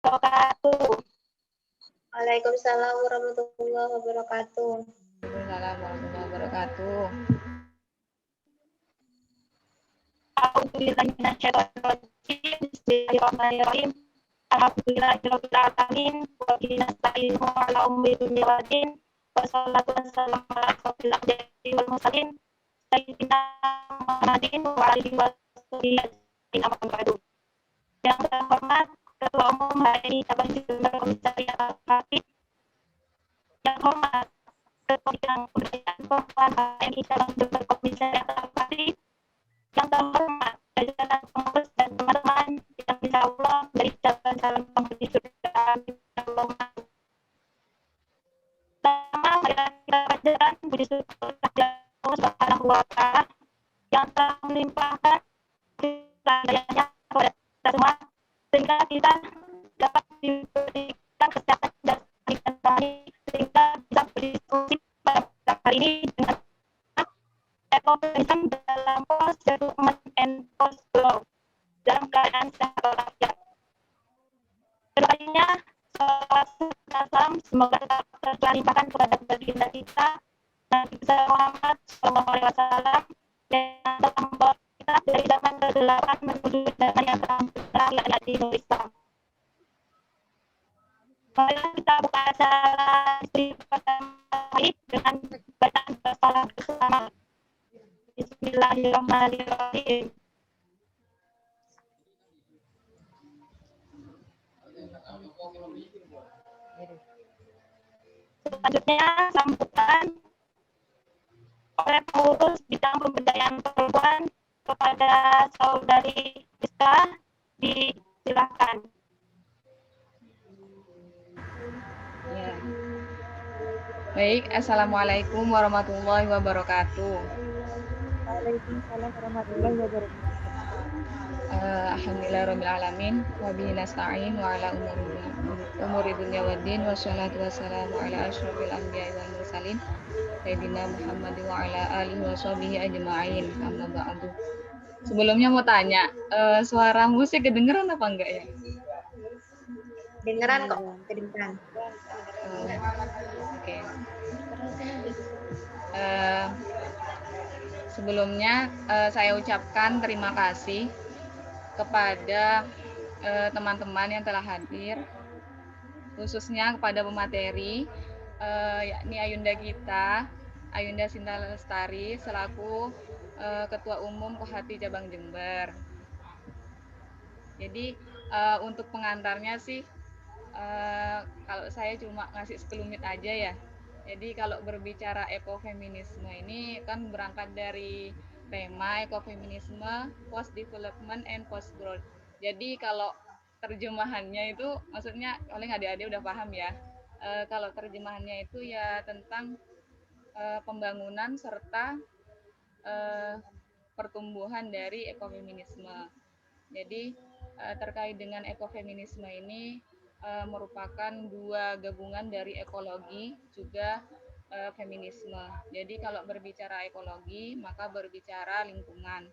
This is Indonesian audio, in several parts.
wabarakatuh. Waalaikumsalam warahmatullahi wabarakatuh. Waalaikumsalam warahmatullahi wabarakatuh. A'udzubillahiminasyaitonirrajim. Bismillahirrahmanirrahim. Alhamdulillahirabbil alamin wa bihi nasta'inu 'ala umuri dunya waddin. Wassalatu wassalamu ala asyrofil anbiya'i wal mursalin sayyidina Muhammadin wa alihi washabihi ajmain amma ba'du. Yang terhormat Ketua Umum HMI Cabang Jember Komisariat Al-Fatih. Yang terhormat Ketua Bidang Pemberdayaan Perempuan HMI Cabang Jember Komisariat Al-Fatih. Yang terhormat jajaran pengurus dan teman-teman yang insya Allah dari calon penghuni surga. Pertama, marilah kita panjatkan puji syukur kepada Allah Subhanahu wa Ta'ala yang telah melimpahkan hidayahnya kepada kita semua sehingga kita dapat diberikan kesehatan dan rohani sehingga bisa berdiskusi pada kali ini dengan ekofeminisme dalam post development and post growth dalam keadaan sehat walafiat. Kedepannya, salam semoga tetap terlimpahkan kepada baginda kita Nabi besar Muhammad SAW yang telah membawa kita dari zaman kegelapan menuju zaman yang terang benderang di Islam. Mari kita buka acara istri pertama ini dengan bacaan salam bersama. Bismillahirrahmanirrahim. Selanjutnya sambutan oleh pengurus bidang pemberdayaan perempuan kepada saudari Rizka, disilakan. Ya. Baik, assalamualaikum warahmatullahi wabarakatuh. Waalaikumsalam warahmatullahi wabarakatuh. Alhamdulillahirabbil alamin wa bihi nasta'in wa ala umuri dunya waddin wassalatu wassalamu ala asyrofil anbiya'i wal mursalin sayyidina Muhammadin wa ala alihi washabihi ajma'in amma ba'du. Sebelumnya mau tanya, suara musik kedengeran apa enggak ya? Dengeran kok, kedengeran. Oke. Sebelumnya saya ucapkan terima kasih kepada teman-teman yang telah hadir, khususnya kepada pemateri, yakni Ayunda kita, Ayunda Sinta Lestari, selaku Ketua Umum Kohati Cabang Jember. Jadi untuk pengantarnya sih, kalau saya cuma ngasih sekelumit aja ya. Jadi kalau berbicara ekofeminisme ini kan berangkat dari tema ekofeminisme, post development and post growth. Jadi kalau terjemahannya itu maksudnya oleh adik-adik udah paham ya. Kalau terjemahannya itu ya tentang pembangunan serta pertumbuhan dari ekofeminisme. Jadi terkait dengan ekofeminisme ini merupakan dua gabungan dari ekologi juga feminisme. Jadi kalau berbicara ekologi maka berbicara lingkungan.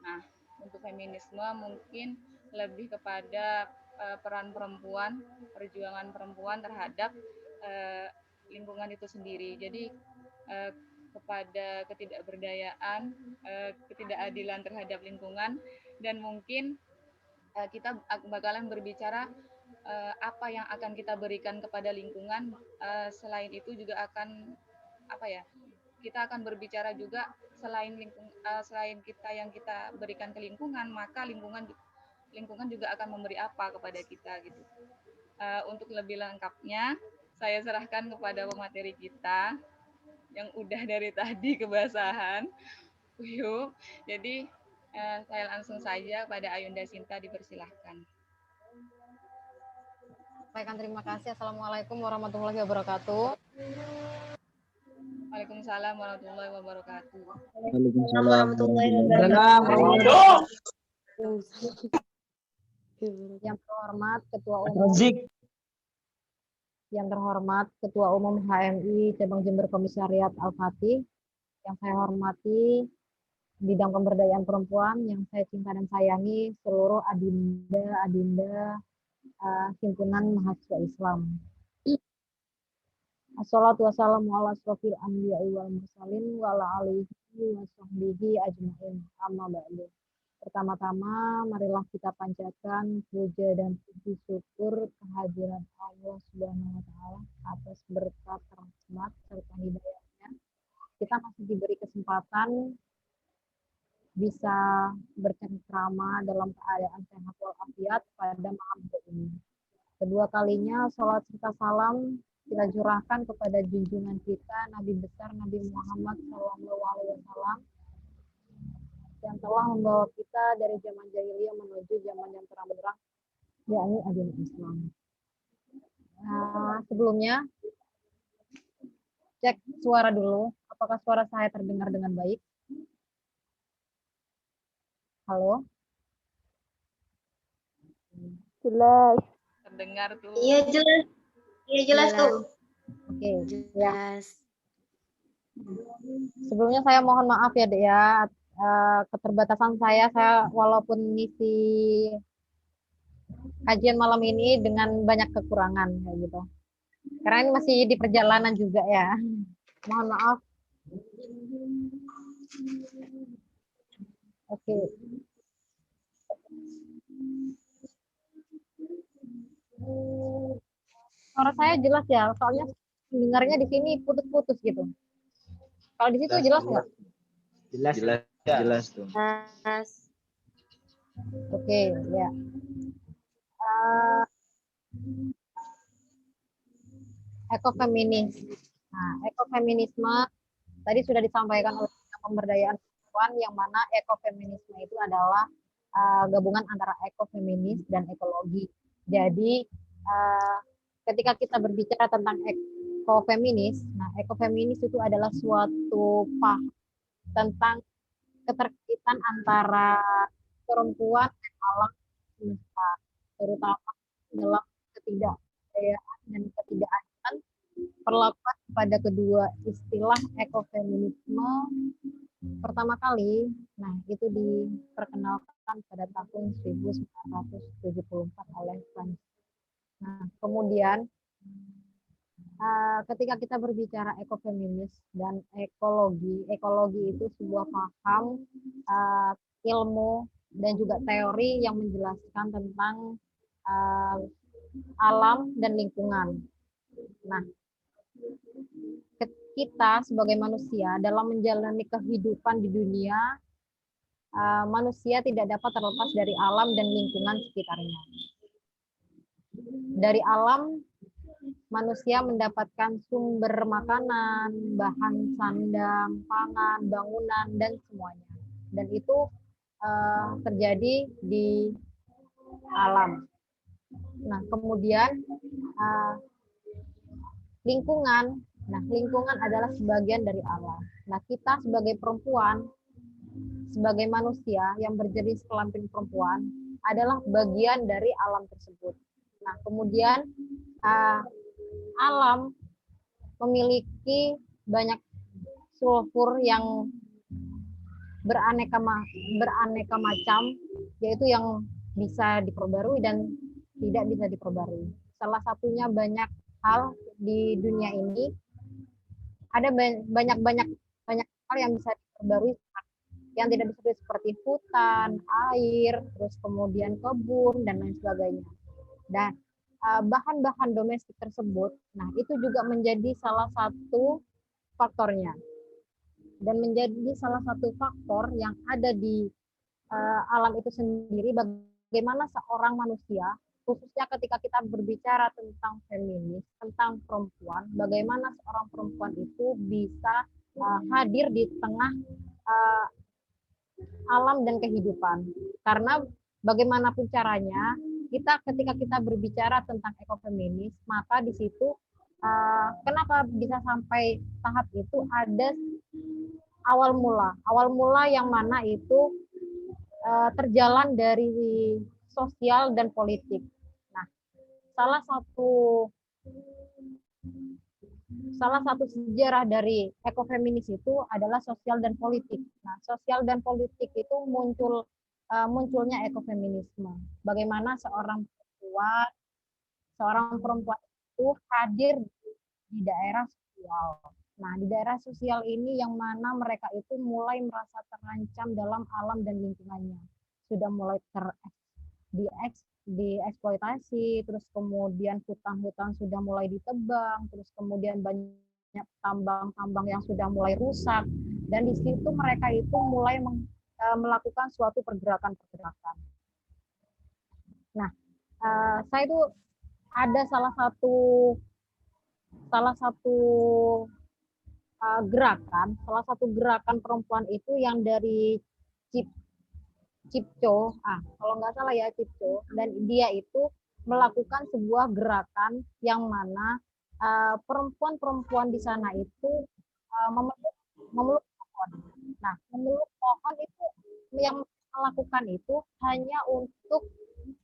Nah, untuk feminisme mungkin lebih kepada peran perempuan, perjuangan perempuan terhadap lingkungan itu sendiri. Jadi kepada ketidakberdayaan, ketidakadilan terhadap lingkungan, dan mungkin kita bakalan berbicara apa yang akan kita berikan kepada lingkungan. Selain itu juga akan kita akan berbicara juga selain kita yang kita berikan ke lingkungan, maka lingkungan juga akan memberi apa kepada kita gitu. Untuk lebih lengkapnya saya serahkan kepada pemateri kita yang udah dari tadi kebasahan. Jadi saya langsung saja pada Ayunda Sinta, dipersilahkan. Baikkan, terima kasih. Assalamualaikum warahmatullahi wabarakatuh. Waalaikumsalam warahmatullahi wabarakatuh. Waalaikumsalam warahmatullahi wabarakatuh. Yang terhormat Ketua Umum HMI Cabang Jember Komisariat Al-Fatih, yang saya hormati bidang pemberdayaan perempuan, yang saya cinta dan sayangi seluruh adinda Himpunan Mahasiswa Islam. Assalatu wassalamu ala asrofil anbiya'i wal mursalin wa ala alihi wa sahbihi ajma'in. Amma ba'du. Pertama-tama, marilah kita panjatkan puja dan puji syukur kehadiran Allah Subhanahu wa Ta'ala atas berkat rahmat serta hidayahnya. Kita masih diberi kesempatan bisa bercengkrama dalam keadaan sehat walafiat pada malam hari ini. Kedua kalinya, salat serta salam kita curahkan kepada junjungan kita Nabi besar Nabi Muhammad SAW yang telah membawa kita dari zaman jahiliyah menuju zaman yang terang benderang, yakni agama Islam. Sebelumnya cek suara dulu, apakah suara saya terdengar dengan baik? Halo? Jelas. Terdengar tuh. Iya jelas. Iya jelas tuh. Oke, ya. Sebelumnya saya mohon maaf ya, Dek ya. Keterbatasan saya walaupun ngisi kajian malam ini dengan banyak kekurangan kayak gitu. Karena ini masih di perjalanan juga ya. Mohon maaf. Oke. Suara saya jelas ya, soalnya dengarnya di sini putus-putus gitu. Kalau di situ jelas nggak? Jelas tuh. Oke, ya. Ekofeminis. Nah, ekofeminisme tadi sudah disampaikan oleh pemberdayaan perempuan, yang mana ekofeminisme itu adalah gabungan antara ekofeminis dan ekologi. Jadi ketika kita berbicara tentang ekofeminis, nah ekofeminis itu adalah suatu paham tentang keterkaitan antara perempuan dan alam semesta, terutama dalam ketidakberdayaan dan ketidakadilan perlakuan pada kedua istilah ekofeminisme pertama kali. Nah, itu diperkenalkan pada tahun 1974 oleh Franz. Nah, kemudian ketika kita berbicara ekofeminis dan ekologi itu sebuah paham ilmu dan juga teori yang menjelaskan tentang alam dan lingkungan. Nah, kita sebagai manusia dalam menjalani kehidupan di dunia, manusia tidak dapat terlepas dari alam dan lingkungan sekitarnya. Dari alam, manusia mendapatkan sumber makanan, bahan sandang, pangan, bangunan, dan semuanya. Dan itu terjadi di alam. Nah, kemudian lingkungan. Nah, lingkungan adalah sebagian dari alam. Nah, kita sebagai perempuan, sebagai manusia yang berjenis kelamin perempuan, adalah bagian dari alam tersebut. Nah, kemudian alam memiliki banyak sulfur yang beraneka macam, yaitu yang bisa diperbarui dan tidak bisa diperbarui. Salah satunya banyak hal di dunia ini, ada banyak hal yang bisa diperbarui, yang tidak bisa seperti hutan, air, terus kemudian kebun dan lain sebagainya. Dan bahan-bahan domestik tersebut, nah itu juga menjadi salah satu faktornya, dan menjadi salah satu faktor yang ada di alam itu sendiri. Bagaimana seorang manusia, khususnya ketika kita berbicara tentang feminis, tentang perempuan, bagaimana seorang perempuan itu bisa hadir di tengah alam dan kehidupan. Karena bagaimanapun caranya, ketika kita berbicara tentang ekofeminis, maka di situ kenapa bisa sampai tahap itu, ada awal mula yang mana itu terjalan dari sosial dan politik. Nah, salah satu sejarah dari ekofeminis itu adalah sosial dan politik. Nah, sosial dan politik itu munculnya ekofeminisme. Bagaimana seorang perempuan bahwa seorang perempuan itu hadir di daerah sosial. Nah, di daerah sosial ini yang mana mereka itu mulai merasa terancam dalam alam dan lingkungannya. Sudah mulai dieksploitasi, terus kemudian hutan-hutan sudah mulai ditebang, terus kemudian banyak tambang-tambang yang sudah mulai rusak, dan di situ mereka itu mulai melakukan suatu pergerakan-pergerakan. Nah, saya itu ada salah satu gerakan perempuan itu yang dari Cipco, kalau nggak salah ya Cipco, dan dia itu melakukan sebuah gerakan yang mana perempuan-perempuan di sana itu memeluk pohon. Nah, memeluk pohon itu yang melakukan itu hanya untuk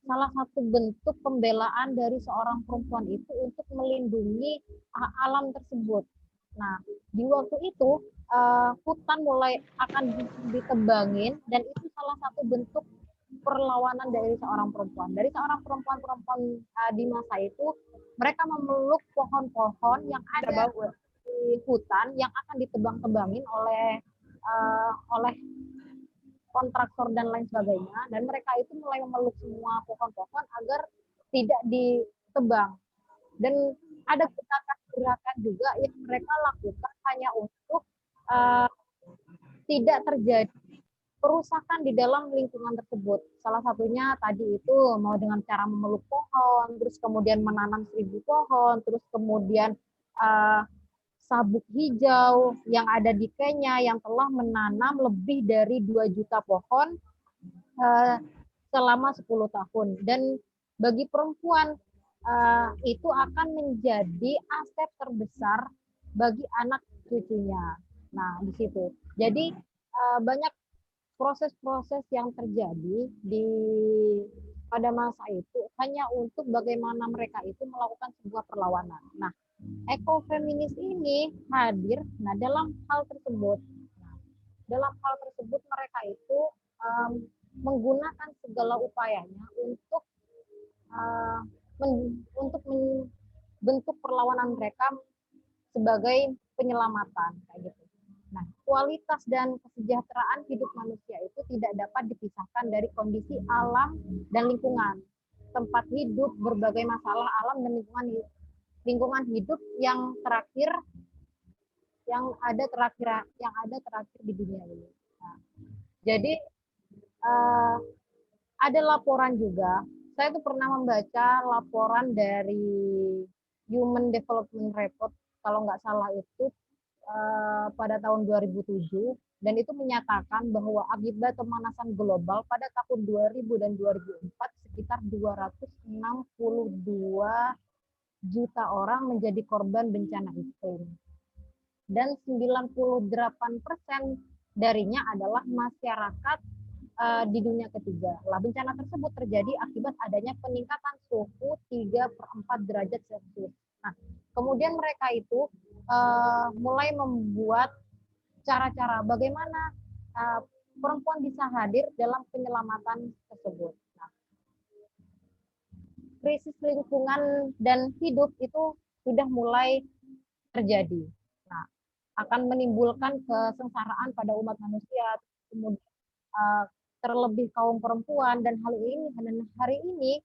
salah satu bentuk pembelaan dari seorang perempuan itu untuk melindungi alam tersebut. Nah, di waktu itu hutan mulai akan ditebangin, dan itu salah satu bentuk perlawanan dari seorang perempuan. Dari seorang perempuan-perempuan di masa itu, mereka memeluk pohon-pohon yang ada di hutan yang akan ditebang-tebangin oleh kontraktor dan lain sebagainya, dan mereka itu mulai memeluk semua pohon-pohon agar tidak ditebang. Dan ada gerakan juga yang mereka lakukan hanya untuk tidak terjadi perusakan di dalam lingkungan tersebut. Salah satunya tadi itu mau dengan cara memeluk pohon, terus kemudian menanam 1000 pohon, terus kemudian sabuk hijau yang ada di Kenya yang telah menanam lebih dari 2 juta pohon selama 10 tahun. Dan bagi perempuan itu akan menjadi aset terbesar bagi anak cucunya. Nah, di situ. Jadi banyak proses-proses yang terjadi pada masa itu hanya untuk bagaimana mereka itu melakukan sebuah perlawanan. Nah, ekofeminis ini hadir dalam hal tersebut. Dalam hal tersebut mereka itu menggunakan segala upayanya untuk membentuk perlawanan mereka sebagai penyelamatan kayak gitu. Nah, kualitas dan kesejahteraan hidup manusia itu tidak dapat dipisahkan dari kondisi alam dan lingkungan. Tempat hidup, berbagai masalah alam dan lingkungan hidup yang ada terakhir di dunia ini. Nah, jadi ada laporan juga. Saya tuh pernah membaca laporan dari Human Development Report, kalau nggak salah itu pada tahun 2007, dan itu menyatakan bahwa akibat pemanasan global pada tahun 2000 dan 2004 sekitar 262 juta orang menjadi korban bencana iklim. Dan 98% darinya adalah masyarakat di dunia ketiga. Bencana tersebut terjadi akibat adanya peningkatan suhu 3/4 derajat Celcius. Nah, kemudian mereka itu mulai membuat cara-cara bagaimana perempuan bisa hadir dalam penyelamatan tersebut. Nah, krisis lingkungan dan hidup itu sudah mulai terjadi. Nah, akan menimbulkan kesengsaraan pada umat manusia, kemudian terlebih kaum perempuan, dan hari ini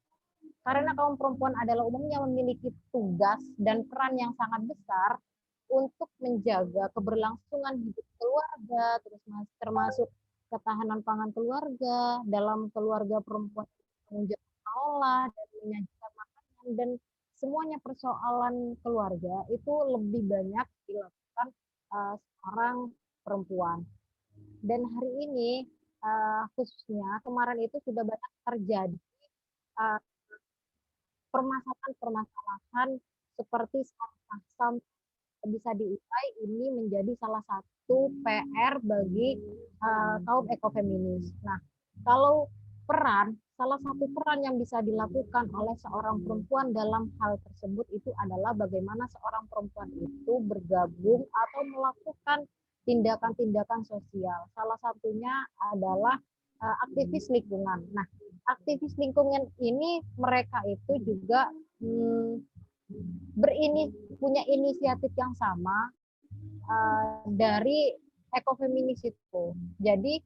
karena kaum perempuan adalah umumnya memiliki tugas dan peran yang sangat besar untuk menjaga keberlangsungan hidup keluarga, termasuk ketahanan pangan keluarga, dalam keluarga perempuan menjaga olah dan menyajikan makanan, dan semuanya persoalan keluarga itu lebih banyak dilakukan seorang perempuan. Dan hari ini khususnya kemarin itu sudah banyak terjadi permasalahan-permasalahan seperti sampah bisa diurai. Ini menjadi salah satu PR bagi kaum ekofeminis. Nah, kalau salah satu peran yang bisa dilakukan oleh seorang perempuan dalam hal tersebut itu adalah bagaimana seorang perempuan itu bergabung atau melakukan tindakan-tindakan sosial. Salah satunya adalah aktivis lingkungan. Nah, aktivis lingkungan ini mereka itu juga punya inisiatif yang sama dari ekofeminis itu. Jadi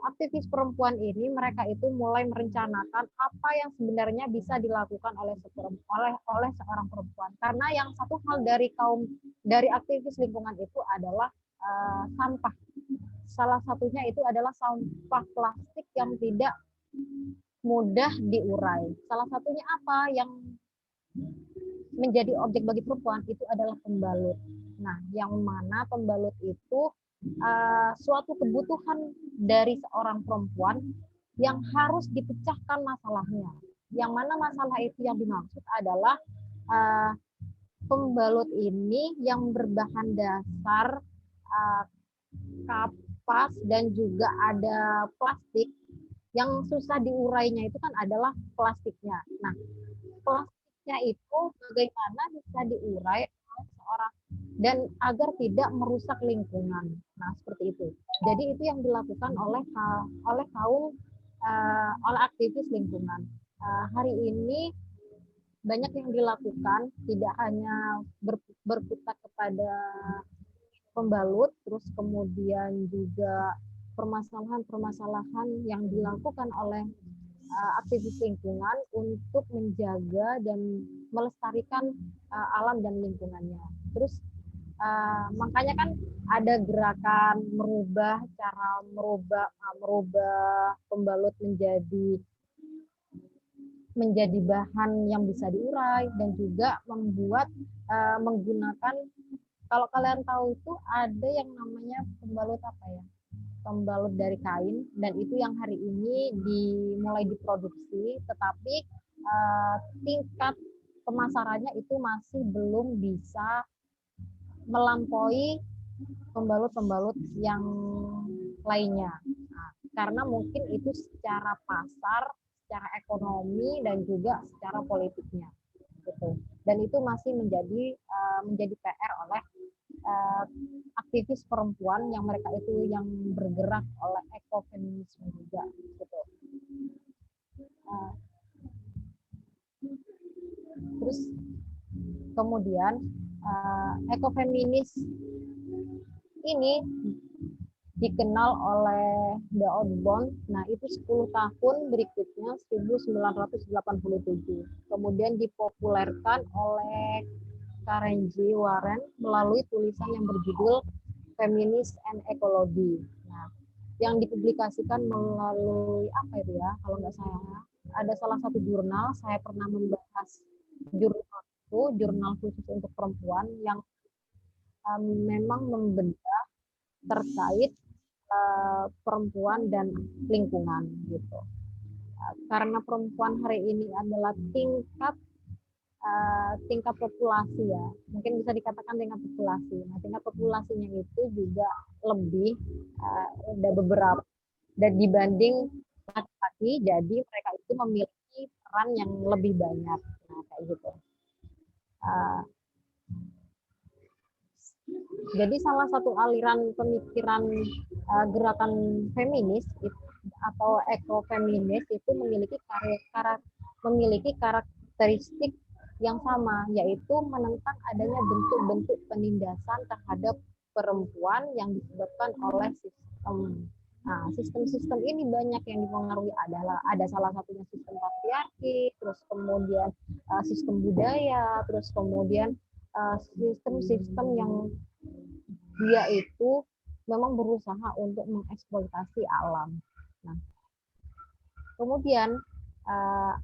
aktivis perempuan ini mereka itu mulai merencanakan apa yang sebenarnya bisa dilakukan oleh seorang perempuan. Karena yang satu hal dari aktivis lingkungan itu adalah sampah. Salah satunya itu adalah sampah plastik yang tidak mudah diurai. Salah satunya apa yang menjadi objek bagi perempuan itu adalah pembalut. Nah, yang mana pembalut itu suatu kebutuhan dari seorang perempuan yang harus dipecahkan masalahnya. Yang mana masalah itu yang dimaksud adalah pembalut ini yang berbahan dasar kapas dan juga ada plastik. Yang susah diurainya itu kan adalah plastiknya. Nah, plastiknya itu bagaimana bisa diurai oleh seorang dan agar tidak merusak lingkungan. Nah, seperti itu. Jadi itu yang dilakukan oleh kaum oleh aktivis lingkungan. Hari ini banyak yang dilakukan, tidak hanya berkutat kepada pembalut, terus kemudian juga permasalahan-permasalahan yang dilakukan oleh aktivis lingkungan untuk menjaga dan melestarikan alam dan lingkungannya. Terus makanya kan ada gerakan merubah pembalut menjadi bahan yang bisa diurai dan juga membuat menggunakan, kalau kalian tahu itu ada yang namanya pembalut apa ya? Pembalut dari kain, dan itu yang hari ini mulai diproduksi, tetapi tingkat pemasarannya itu masih belum bisa melampaui pembalut-pembalut yang lainnya. Nah, karena mungkin itu secara pasar, secara ekonomi, dan juga secara politiknya. Gitu. Dan itu masih menjadi PR oleh aktivis perempuan yang mereka itu yang bergerak oleh ekofeminisme juga gitu. Terus kemudian ekofeminis ini dikenal oleh The Outbound. Nah, itu 10 tahun berikutnya 1987. Kemudian dipopulerkan oleh Karen G. Warren melalui tulisan yang berjudul Feminist and Ecology. Nah, yang dipublikasikan melalui apa itu ya? Kalau nggak salah, ada salah satu jurnal. Saya pernah membahas jurnal itu, jurnal khusus untuk perempuan yang memang membedah terkait perempuan dan lingkungan gitu. Karena perempuan hari ini adalah tingkat populasi ya, mungkin bisa dikatakan tingkat populasi. Nah, tingkat populasinya itu juga lebih ada beberapa dan dibanding laki-laki, jadi mereka itu memiliki peran yang lebih banyak. Nah, kayak gitu. Jadi salah satu aliran pemikiran gerakan feminis atau ekofeminis itu memiliki karakteristik yang sama, yaitu menentang adanya bentuk-bentuk penindasan terhadap perempuan yang disebabkan oleh sistem. Nah, sistem-sistem ini banyak yang dipengaruhi, ada salah satunya sistem patriarki, terus kemudian sistem budaya, terus kemudian sistem-sistem yang dia itu memang berusaha untuk mengeksploitasi alam. Nah, kemudian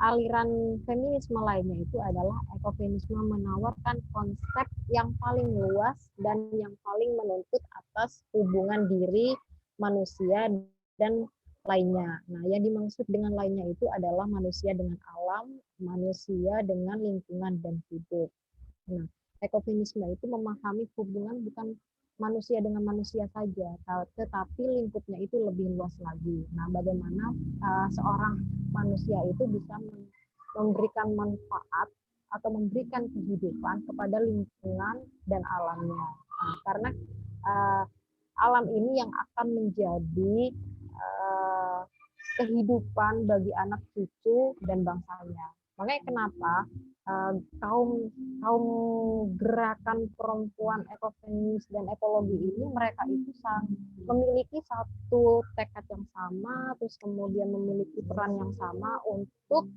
aliran feminisme lainnya itu adalah ekofeminisme, menawarkan konsep yang paling luas dan yang paling menuntut atas hubungan diri manusia dan lainnya. Nah, yang dimaksud dengan lainnya itu adalah manusia dengan alam, manusia dengan lingkungan dan hidup. Nah, ekofeminisme itu memahami hubungan bukan manusia dengan manusia saja, tetapi lingkupnya itu lebih luas lagi. Nah, bagaimana seorang manusia itu bisa memberikan manfaat atau memberikan kehidupan kepada lingkungan dan alamnya. Nah, karena alam ini yang akan menjadi kehidupan bagi anak cucu dan bangsanya. Makanya kenapa kaum kaum gerakan perempuan ekofeminis dan ekologi ini mereka itu memiliki satu tekad yang sama, terus kemudian memiliki peran yang sama untuk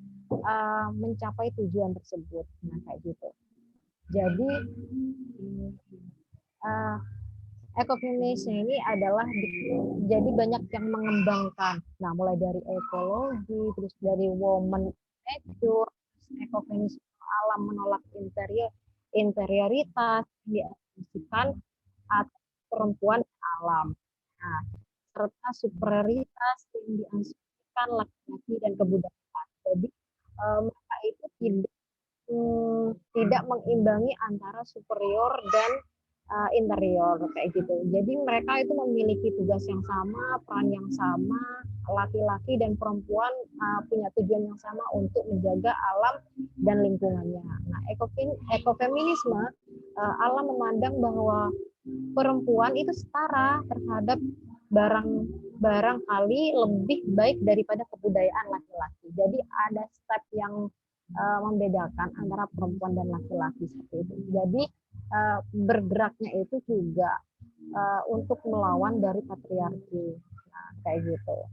mencapai tujuan tersebut. Nah, kayak gitu. Jadi ekofeminisme ini adalah jadi banyak yang mengembangkan. Nah, mulai dari ekologi, terus dari woman nature, ekofeminisme alam menolak interioritas diasumsikan atas perempuan alam. Nah, serta superioritas yang diasumsikan laki-laki dan kebudayaan. Jadi mereka itu tidak mengimbangi antara superior dan interior kayak gitu. Jadi mereka itu memiliki tugas yang sama, peran yang sama, laki-laki dan perempuan punya tujuan yang sama untuk menjaga alam dan lingkungannya. Nah, ekofeminisme alam memandang bahwa perempuan itu setara terhadap barangkali lebih baik daripada kebudayaan laki-laki. Jadi ada step yang membedakan antara perempuan dan laki-laki seperti itu. Jadi bergeraknya itu juga untuk melawan dari patriarki. Nah, kayak gitu.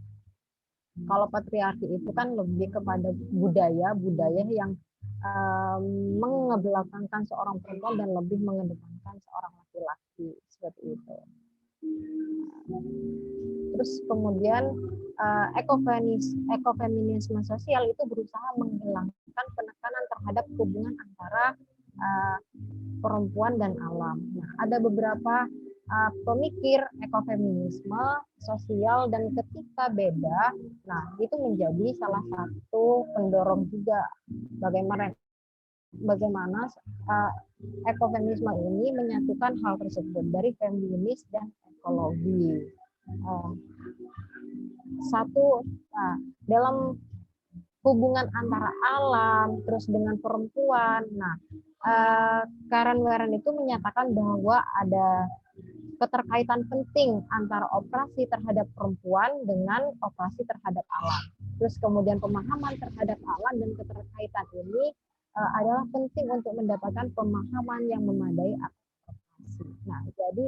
Kalau patriarki itu kan lebih kepada budaya yang mengebelakangkan seorang perempuan dan lebih mengedepankan seorang laki-laki seperti itu. Terus kemudian ekofeminisme sosial itu berusaha menghilangkan penekanan terhadap hubungan antara perempuan dan alam. Nah, ada beberapa pemikir ekofeminisme sosial dan ketika beda, nah itu menjadi salah satu pendorong juga bagaimana ekofeminisme ini menyatukan hal tersebut dari feminis dan ekologi. Dalam hubungan antara alam terus dengan perempuan. Nah, Karen Warren itu menyatakan bahwa ada keterkaitan penting antara operasi terhadap perempuan dengan operasi terhadap alam. Terus kemudian pemahaman terhadap alam dan keterkaitan ini adalah penting untuk mendapatkan pemahaman yang memadai akan operasi. Nah, jadi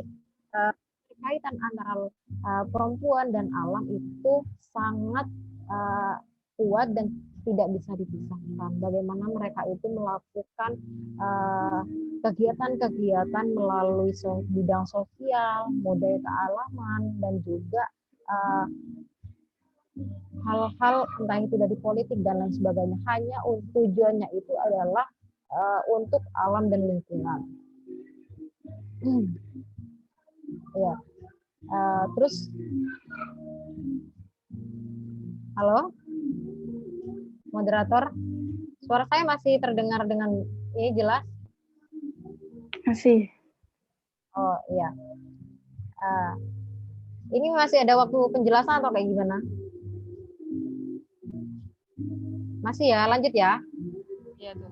keterkaitan antara perempuan dan alam itu sangat kuat dan tidak bisa dipisahkan. Bagaimana mereka itu melakukan kegiatan-kegiatan melalui bidang sosial, budaya kealaman, dan juga hal-hal entah itu dari politik dan lain sebagainya. Hanya tujuannya itu adalah untuk alam dan lingkungan. Ya, terus, halo? Moderator, suara saya masih terdengar dengan ini jelas? Masih. Oh iya. Ini masih ada waktu penjelasan atau kayak gimana? Masih ya, lanjut ya. Iya tuh.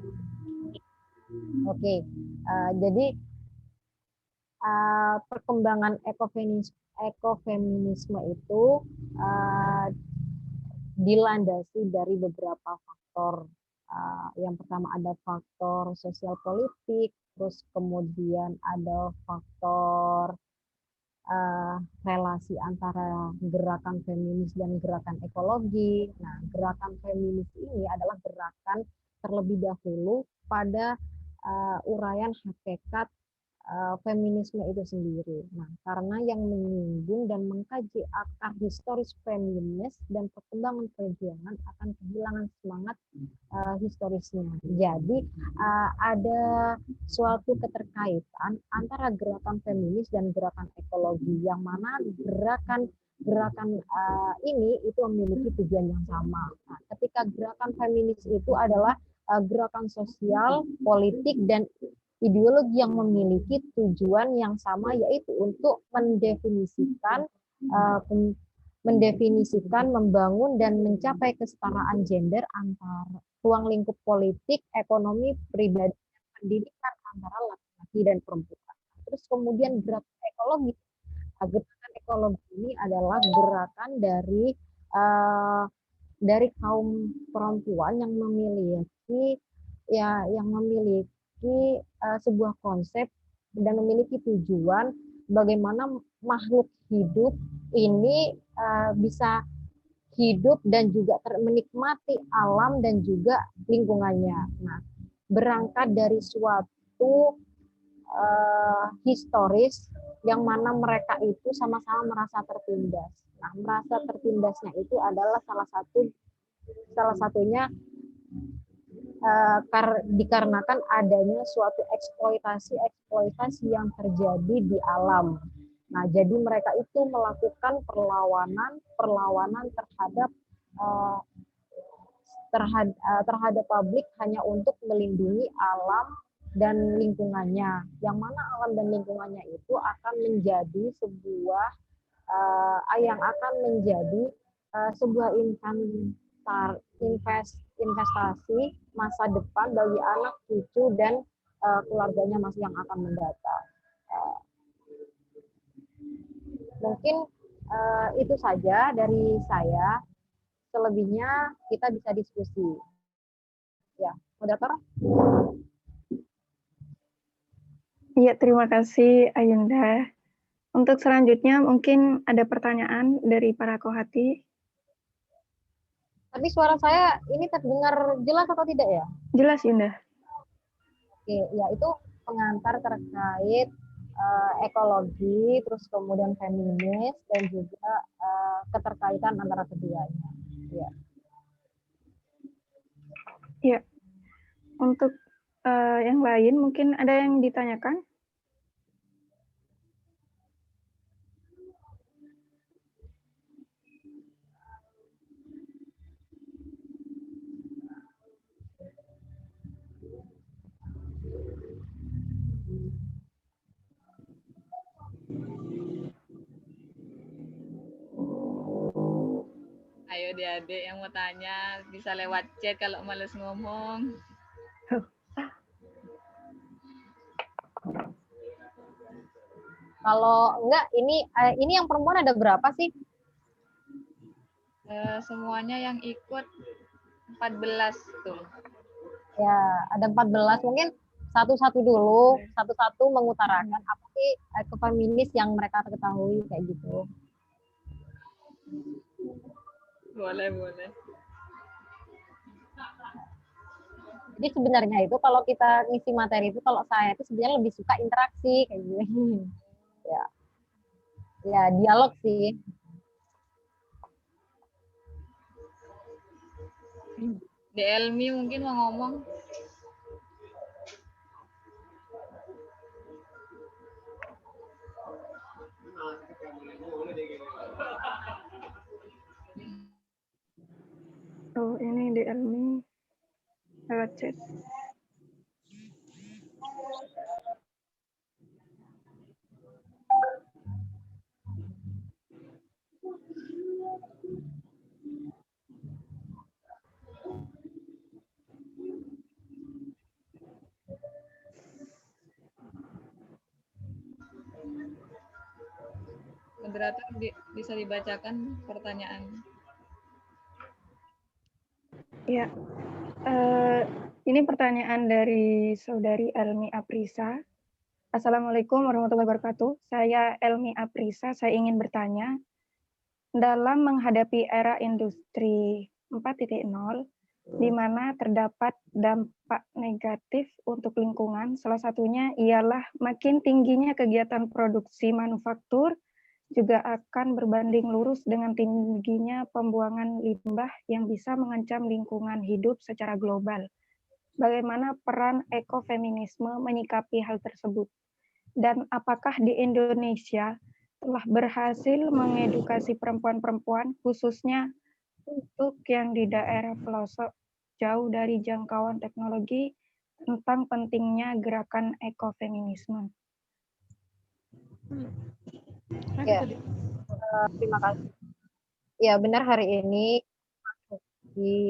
Oke, jadi perkembangan ekofeminisme itu dilandasi dari beberapa faktor. Yang pertama ada faktor sosial politik, terus kemudian ada faktor relasi antara gerakan feminis dan gerakan ekologi. Nah, gerakan feminis ini adalah gerakan terlebih dahulu pada uraian hakikat feminisme itu sendiri. Nah, karena yang menyinggung dan mengkaji akar historis feminis dan perkembangan perjuangan akan kehilangan semangat historisnya. Jadi ada suatu keterkaitan antara gerakan feminis dan gerakan ekologi, yang mana gerakan ini itu memiliki tujuan yang sama. Nah, ketika gerakan feminis itu adalah gerakan sosial, politik, dan ideologi yang memiliki tujuan yang sama, yaitu untuk mendefinisikan, membangun, dan mencapai kesetaraan gender antara ruang lingkup politik, ekonomi, pribadi, dan pendidikan antara laki-laki dan perempuan. Terus kemudian gerakan ekologi ini adalah gerakan dari eh, dari kaum perempuan yang memiliki sebuah konsep dan memiliki tujuan bagaimana makhluk hidup ini bisa hidup dan juga menikmati alam dan juga lingkungannya. Nah, berangkat dari suatu historis yang mana mereka itu sama-sama merasa tertindas. Nah, merasa tertindasnya itu adalah salah satunya dikarenakan adanya suatu eksploitasi yang terjadi di alam. Nah, jadi mereka itu melakukan perlawanan terhadap publik hanya untuk melindungi alam dan lingkungannya. Yang mana alam dan lingkungannya itu akan menjadi sebuah investasi masa depan bagi anak cucu dan keluarganya masih yang akan mendatang. Mungkin itu saja dari saya. Selebihnya kita bisa diskusi. Ya, moderator. Iya, terima kasih Ayunda. Untuk selanjutnya mungkin ada pertanyaan dari para kohati. Tapi suara saya ini terdengar jelas atau tidak ya? Jelas, Yunda. Oke, ya itu pengantar terkait ekologi, terus kemudian feminis dan juga keterkaitan antara keduanya. Ya. Ya, untuk yang lain mungkin ada yang ditanyakan? Ayo adik-adik yang mau tanya bisa lewat chat kalau males ngomong. Kalau enggak, ini yang perempuan ada berapa sih? Semuanya yang ikut 14 tuh. Ya, ada 14. Mungkin satu-satu dulu, satu-satu mengutarakan apa sih feminis yang mereka ketahui kayak gitu. Boleh. Jadi sebenarnya itu kalau kita ngisi materi itu, kalau saya itu sebenarnya lebih suka interaksi kayak gini. Ya, dialog sih. Elmi mungkin mau ngomong. Oh, ini Elmi lewat chat. Moderator bisa dibacakan pertanyaan. Ya, ini pertanyaan dari saudari Elmi Aprisa. Assalamualaikum warahmatullahi wabarakatuh. Saya Elmi Aprisa. Saya ingin bertanya, dalam menghadapi era industri 4.0, di mana terdapat dampak negatif untuk lingkungan, salah satunya ialah makin tingginya kegiatan produksi manufaktur, juga akan berbanding lurus dengan tingginya pembuangan limbah yang bisa mengancam lingkungan hidup secara global. Bagaimana peran ekofeminisme menyikapi hal tersebut? Dan apakah di Indonesia telah berhasil mengedukasi perempuan-perempuan, khususnya untuk yang di daerah pelosok jauh dari jangkauan teknologi, tentang pentingnya gerakan ekofeminisme? Ya, terima kasih. Ya, benar hari ini di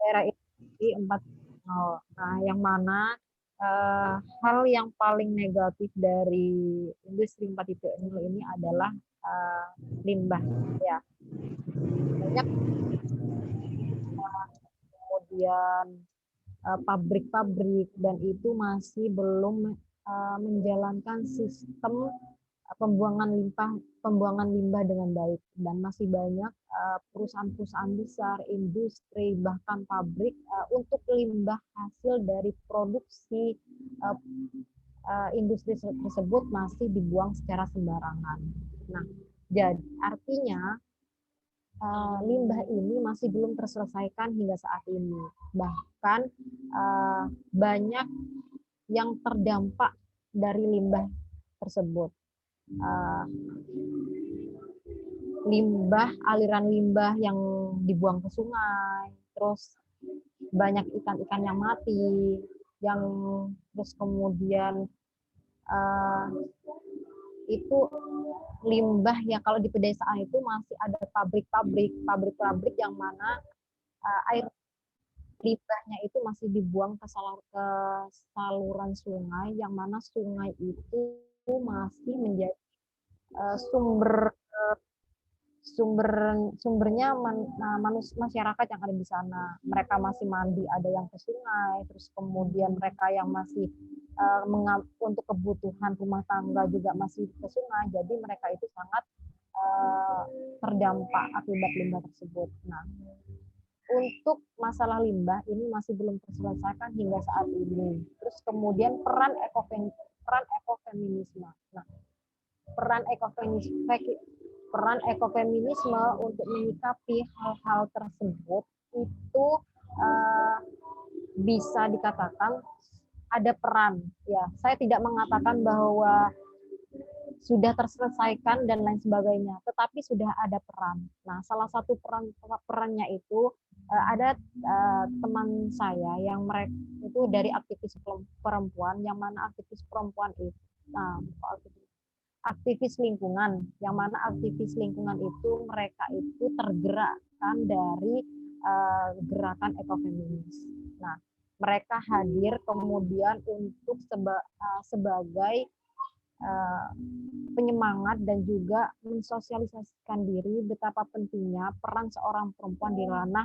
era industri 4.0. Nah, yang mana hal yang paling negatif dari industri 4.0 ini adalah limbah, ya. Banyak kemudian pabrik-pabrik dan itu masih belum menjalankan sistem pembuangan limbah dengan baik, dan masih banyak perusahaan-perusahaan besar, industri, bahkan pabrik untuk limbah hasil dari produksi industri tersebut masih dibuang secara sembarangan. Nah, jadi artinya limbah ini masih belum terselesaikan hingga saat ini. Bahkan banyak yang terdampak dari limbah tersebut. Aliran limbah yang dibuang ke sungai, terus banyak ikan-ikan yang mati, yang terus kemudian itu limbah ya, kalau di pedesaan itu masih ada pabrik-pabrik yang mana air limbahnya itu masih dibuang ke saluran sungai, yang mana sungai itu masih menjadi sumbernya masyarakat yang ada di sana. Mereka masih mandi, ada yang ke sungai, terus kemudian mereka yang masih untuk kebutuhan rumah tangga juga masih ke sungai. Jadi mereka itu sangat terdampak akibat limbah tersebut. Nah, untuk masalah limbah ini masih belum terselesaikan hingga saat ini. Terus kemudian peran ekofeminisme. Nah, peran ekofeminisme untuk menyikapi hal-hal tersebut itu bisa dikatakan ada peran. Ya, saya tidak mengatakan bahwa sudah terselesaikan dan lain sebagainya, tetapi sudah ada peran. Nah, salah satu perannya itu ada teman saya yang mereka itu dari aktivis perempuan, yang mana aktivis perempuan itu aktivis lingkungan, yang mana aktivis lingkungan itu mereka itu tergerakkan dari gerakan ekofeminis. Nah, mereka hadir kemudian untuk sebagai penyemangat dan juga mensosialisasikan diri betapa pentingnya peran seorang perempuan di ranah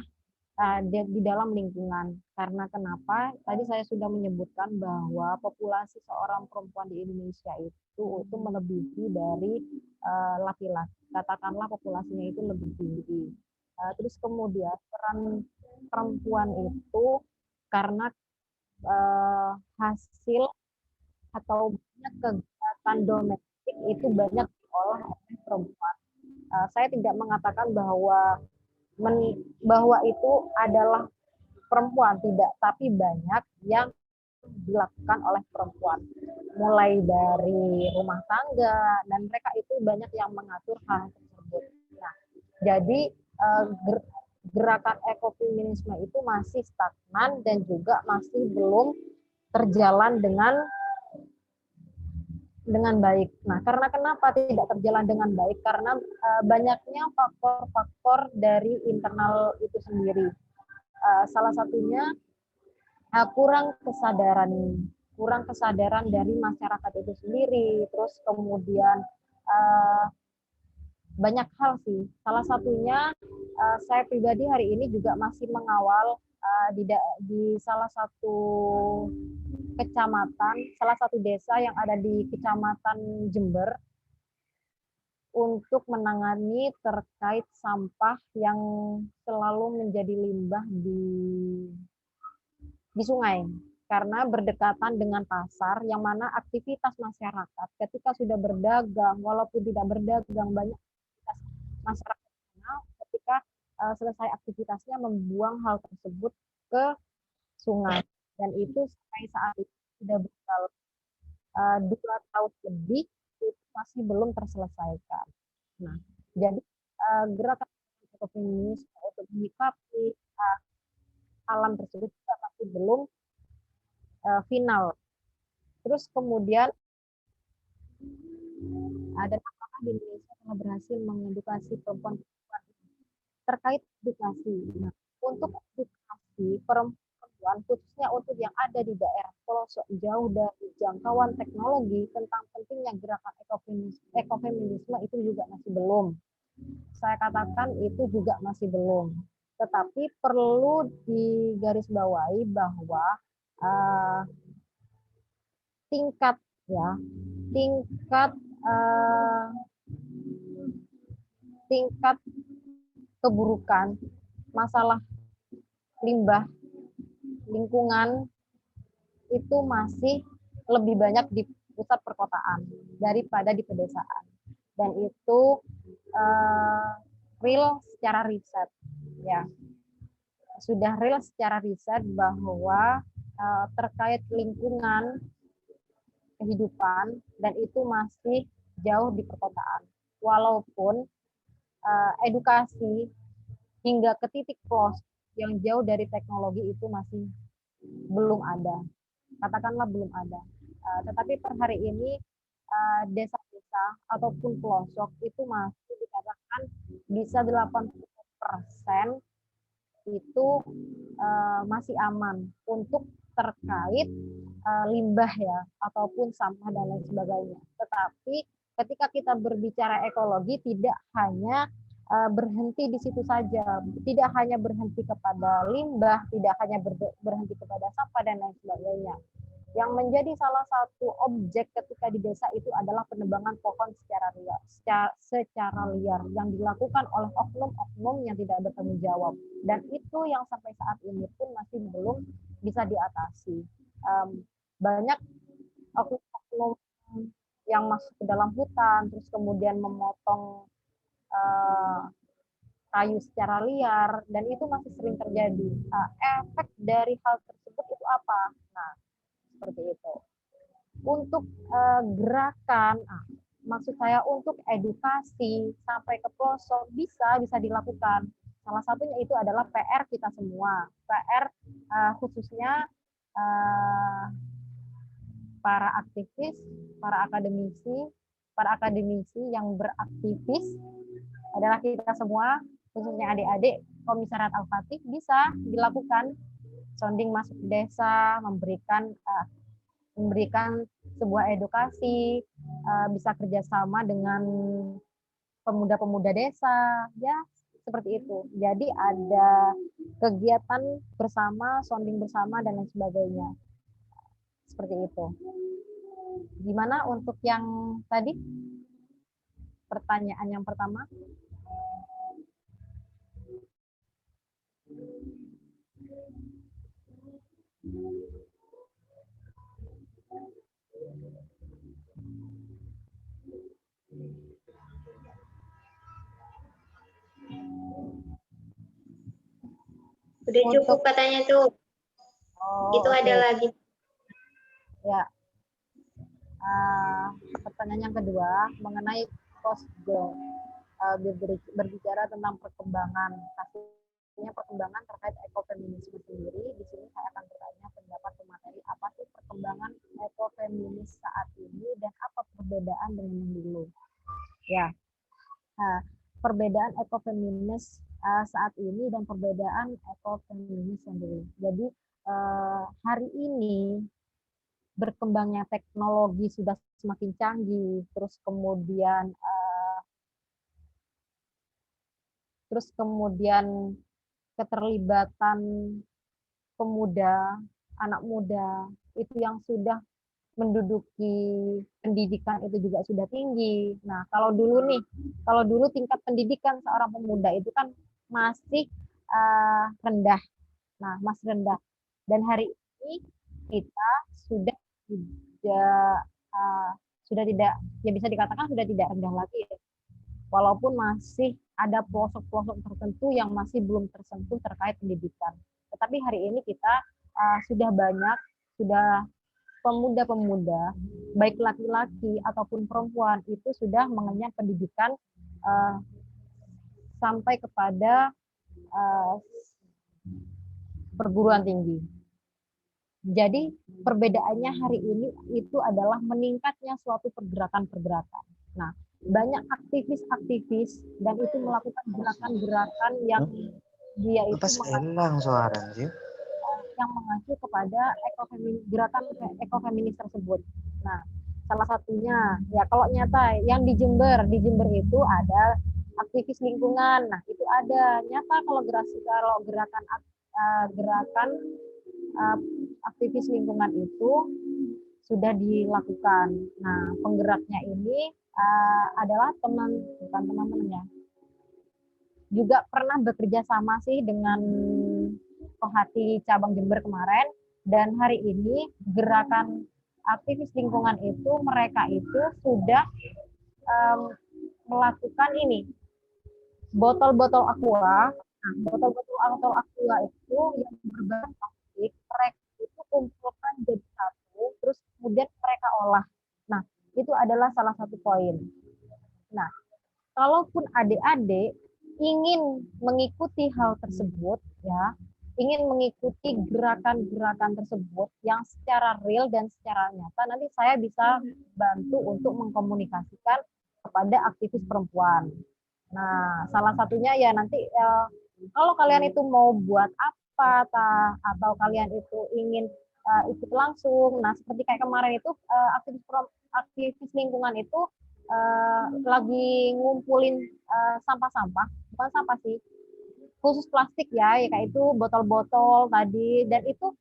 di dalam lingkungan. Karena kenapa? Tadi saya sudah menyebutkan bahwa populasi seorang perempuan di Indonesia itu melebihi dari laki-laki. Katakanlah populasinya itu lebih tinggi. Terus kemudian peran perempuan itu karena hasil atau banyak kegiatan domestik itu banyak diolah oleh perempuan. Saya tidak mengatakan bahwa itu adalah perempuan, tidak, tapi banyak yang dilakukan oleh perempuan, mulai dari rumah tangga, dan mereka itu banyak yang mengatur hal tersebut. Nah, jadi gerakan ekofeminisme itu masih stagnan dan juga masih belum terjalan dengan baik. Nah, karena kenapa tidak terjalan dengan baik? Karena banyaknya faktor-faktor dari internal itu sendiri. Salah satunya kurang kesadaran dari masyarakat itu sendiri. Terus kemudian banyak hal sih. Salah satunya saya pribadi hari ini juga masih mengawal di salah satu kecamatan, salah satu desa yang ada di Kecamatan Jember untuk menangani terkait sampah yang selalu menjadi limbah di sungai, karena berdekatan dengan pasar yang mana aktivitas masyarakat ketika sudah berdagang, walaupun tidak berdagang, banyak aktivitas masyarakat ketika selesai aktivitasnya membuang hal tersebut ke sungai, dan itu sampai saat ini sudah berjalan 2 tahun lebih itu masih belum terselesaikan. Nah, jadi gerakan ekofeminis untuk menyikapi alam tersebut juga masih belum final. Terus kemudian dan apakah di Indonesia telah berhasil mengedukasi perempuan terkait edukasi. Nah, untuk edukasi perempuan mahasiswa, khususnya untuk yang ada di daerah pelosok jauh dari jangkauan teknologi, tentang pentingnya gerakan ekofeminisme itu juga masih belum. Saya katakan itu juga masih belum. Tetapi perlu digarisbawahi bahwa tingkat keburukan masalah limbah lingkungan itu masih lebih banyak di pusat perkotaan daripada di pedesaan, dan itu real secara riset, ya, sudah real secara riset bahwa terkait lingkungan kehidupan dan itu masih jauh di perkotaan, walaupun edukasi hingga ke titik pelosok yang jauh dari teknologi itu masih belum ada, katakanlah belum ada. Tetapi per hari ini desa-desa ataupun pelosok itu masih dikatakan bisa 80% itu masih aman untuk terkait limbah ya ataupun sampah dan lain sebagainya. Tetapi ketika kita berbicara ekologi tidak hanya berhenti di situ saja, tidak hanya berhenti kepada limbah, tidak hanya berhenti kepada sampah dan lain sebagainya. Yang menjadi salah satu objek ketika di desa itu adalah penebangan pohon secara liar yang dilakukan oleh oknum-oknum yang tidak bertanggung jawab, dan itu yang sampai saat ini pun masih belum bisa diatasi. Banyak oknum-oknum yang masuk ke dalam hutan terus kemudian memotong kayu secara liar, dan itu masih sering terjadi. Efek dari hal tersebut itu apa? Nah, seperti itu. Untuk gerakan, maksud saya untuk edukasi sampai ke pelosok bisa dilakukan. Salah satunya itu adalah PR kita semua, PR khususnya para aktivis, para akademisi yang beraktivis adalah kita semua, khususnya adik-adik Komisariat Al-Fatih, bisa dilakukan sounding masuk ke desa, memberikan sebuah edukasi, bisa kerjasama dengan pemuda-pemuda desa, ya seperti itu. Jadi ada kegiatan bersama, sounding bersama dan lain sebagainya. Seperti itu. Gimana untuk yang tadi? Pertanyaan yang pertama. Udah cukup katanya tuh. Itu okay. Ada lagi. Ya. Pertanyaan yang kedua mengenai postdoc, berbicara tentang perkembangan, pastinya perkembangan terkait ekofeminisme sendiri. Di sini saya akan bertanya pendapat pemateri, apa sih perkembangan ekofeminis saat ini dan apa perbedaan dengan yang dulu? Ya, perbedaan ekofeminis saat ini dan perbedaan ekofeminis yang dulu. Jadi hari ini berkembangnya teknologi sudah semakin canggih, terus kemudian keterlibatan pemuda, anak muda itu yang sudah menduduki pendidikan itu juga sudah tinggi. Nah, kalau dulu tingkat pendidikan seorang pemuda itu kan masih rendah. Nah, masih rendah. Dan hari ini kita sudah tidak ya bisa dikatakan sudah tidak rendah lagi ya. Walaupun masih ada pelosok-pelosok tertentu yang masih belum tersentuh terkait pendidikan. Tetapi hari ini kita sudah pemuda-pemuda, baik laki-laki ataupun perempuan itu sudah mengenyam pendidikan sampai kepada perguruan tinggi. Jadi perbedaannya hari ini itu adalah meningkatnya suatu pergerakan-pergerakan. Nah, banyak aktivis-aktivis dan itu melakukan gerakan-gerakan yang dia itu yang mengacu kepada gerakan ekofeminis tersebut. Nah, salah satunya ya kalau nyata yang di Jember itu ada aktivis lingkungan. Nah, itu ada nyata kalau gerakan aktivis lingkungan itu sudah dilakukan. Nah, penggeraknya ini adalah bukan teman-teman ya, juga pernah bekerja sama sih dengan Kohati cabang Jember kemarin, dan hari ini gerakan aktivis lingkungan itu mereka itu sudah melakukan ini botol-botol aqua. Nah, botol-botol aqua itu yang berbahan plastik mereka itu kumpulkan jadi satu, terus kemudian mereka olah. Nah, itu adalah salah satu poin. Nah, kalaupun adik-adik ingin mengikuti hal tersebut, ya, ingin mengikuti gerakan-gerakan tersebut yang secara real dan secara nyata, nanti saya bisa bantu untuk mengkomunikasikan kepada aktivis perempuan. Nah, salah satunya ya nanti kalau kalian itu mau buat apa, atau kalian itu ingin ikut langsung, nah seperti kayak kemarin itu aktivis lingkungan itu lagi ngumpulin sampah-sampah, bukan sampah sih, khusus plastik ya, kayak itu botol-botol tadi, dan itu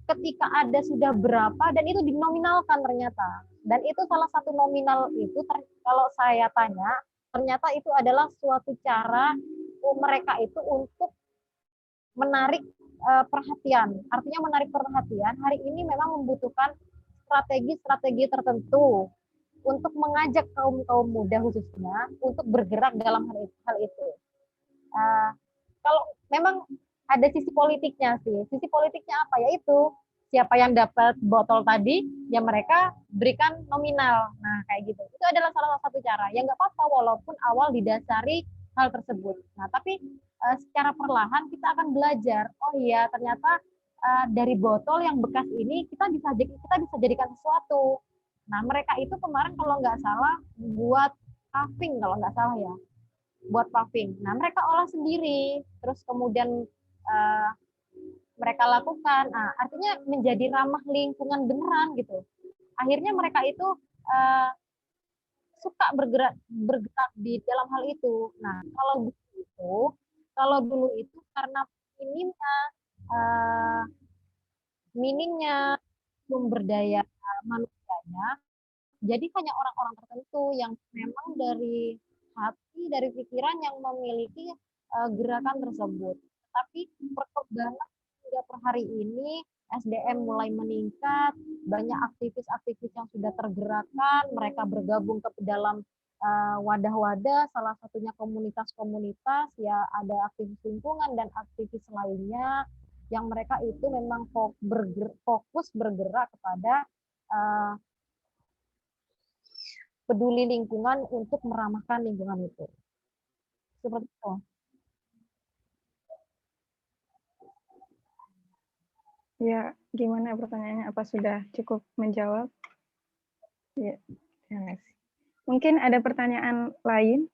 ketika ada sudah berapa dan itu dinominalkan ternyata, dan itu salah satu nominal itu kalau saya tanya ternyata itu adalah suatu cara mereka itu untuk menarik perhatian. Artinya menarik perhatian hari ini memang membutuhkan strategi-strategi tertentu untuk mengajak kaum muda khususnya untuk bergerak dalam hal itu. Kalau memang ada sisi politiknya sih. Sisi politiknya apa? Yaitu siapa yang dapat botol tadi, ya mereka berikan nominal. Nah, kayak gitu. Itu adalah salah satu cara. Ya nggak apa-apa walaupun awal didasari hal tersebut. Nah, tapi secara perlahan kita akan belajar. Oh iya, ternyata dari botol yang bekas ini kita bisa jadikan sesuatu. Nah, mereka itu kemarin kalau nggak salah buat paving, kalau nggak salah ya. Buat paving. Nah, mereka olah sendiri. Terus kemudian mereka lakukan. Nah, artinya menjadi ramah lingkungan beneran gitu. Akhirnya mereka itu suka bergerak di dalam hal itu. Nah, kalau dulu itu karena minimnya sumber daya manusianya, jadi hanya orang-orang tertentu yang memang dari hati, dari pikiran yang memiliki gerakan tersebut. Tapi perkembangan hingga per hari ini SDM mulai meningkat, banyak aktivis-aktivis yang sudah tergerakkan, mereka bergabung ke dalam wadah-wadah, salah satunya komunitas-komunitas, ya ada aktivis lingkungan dan aktivis lainnya, yang mereka itu memang fokus bergerak kepada peduli lingkungan untuk meramahkan lingkungan itu. Seperti itu. Ya, gimana pertanyaannya? Apa sudah cukup menjawab? Ya, terima kasih. Mungkin ada pertanyaan lain?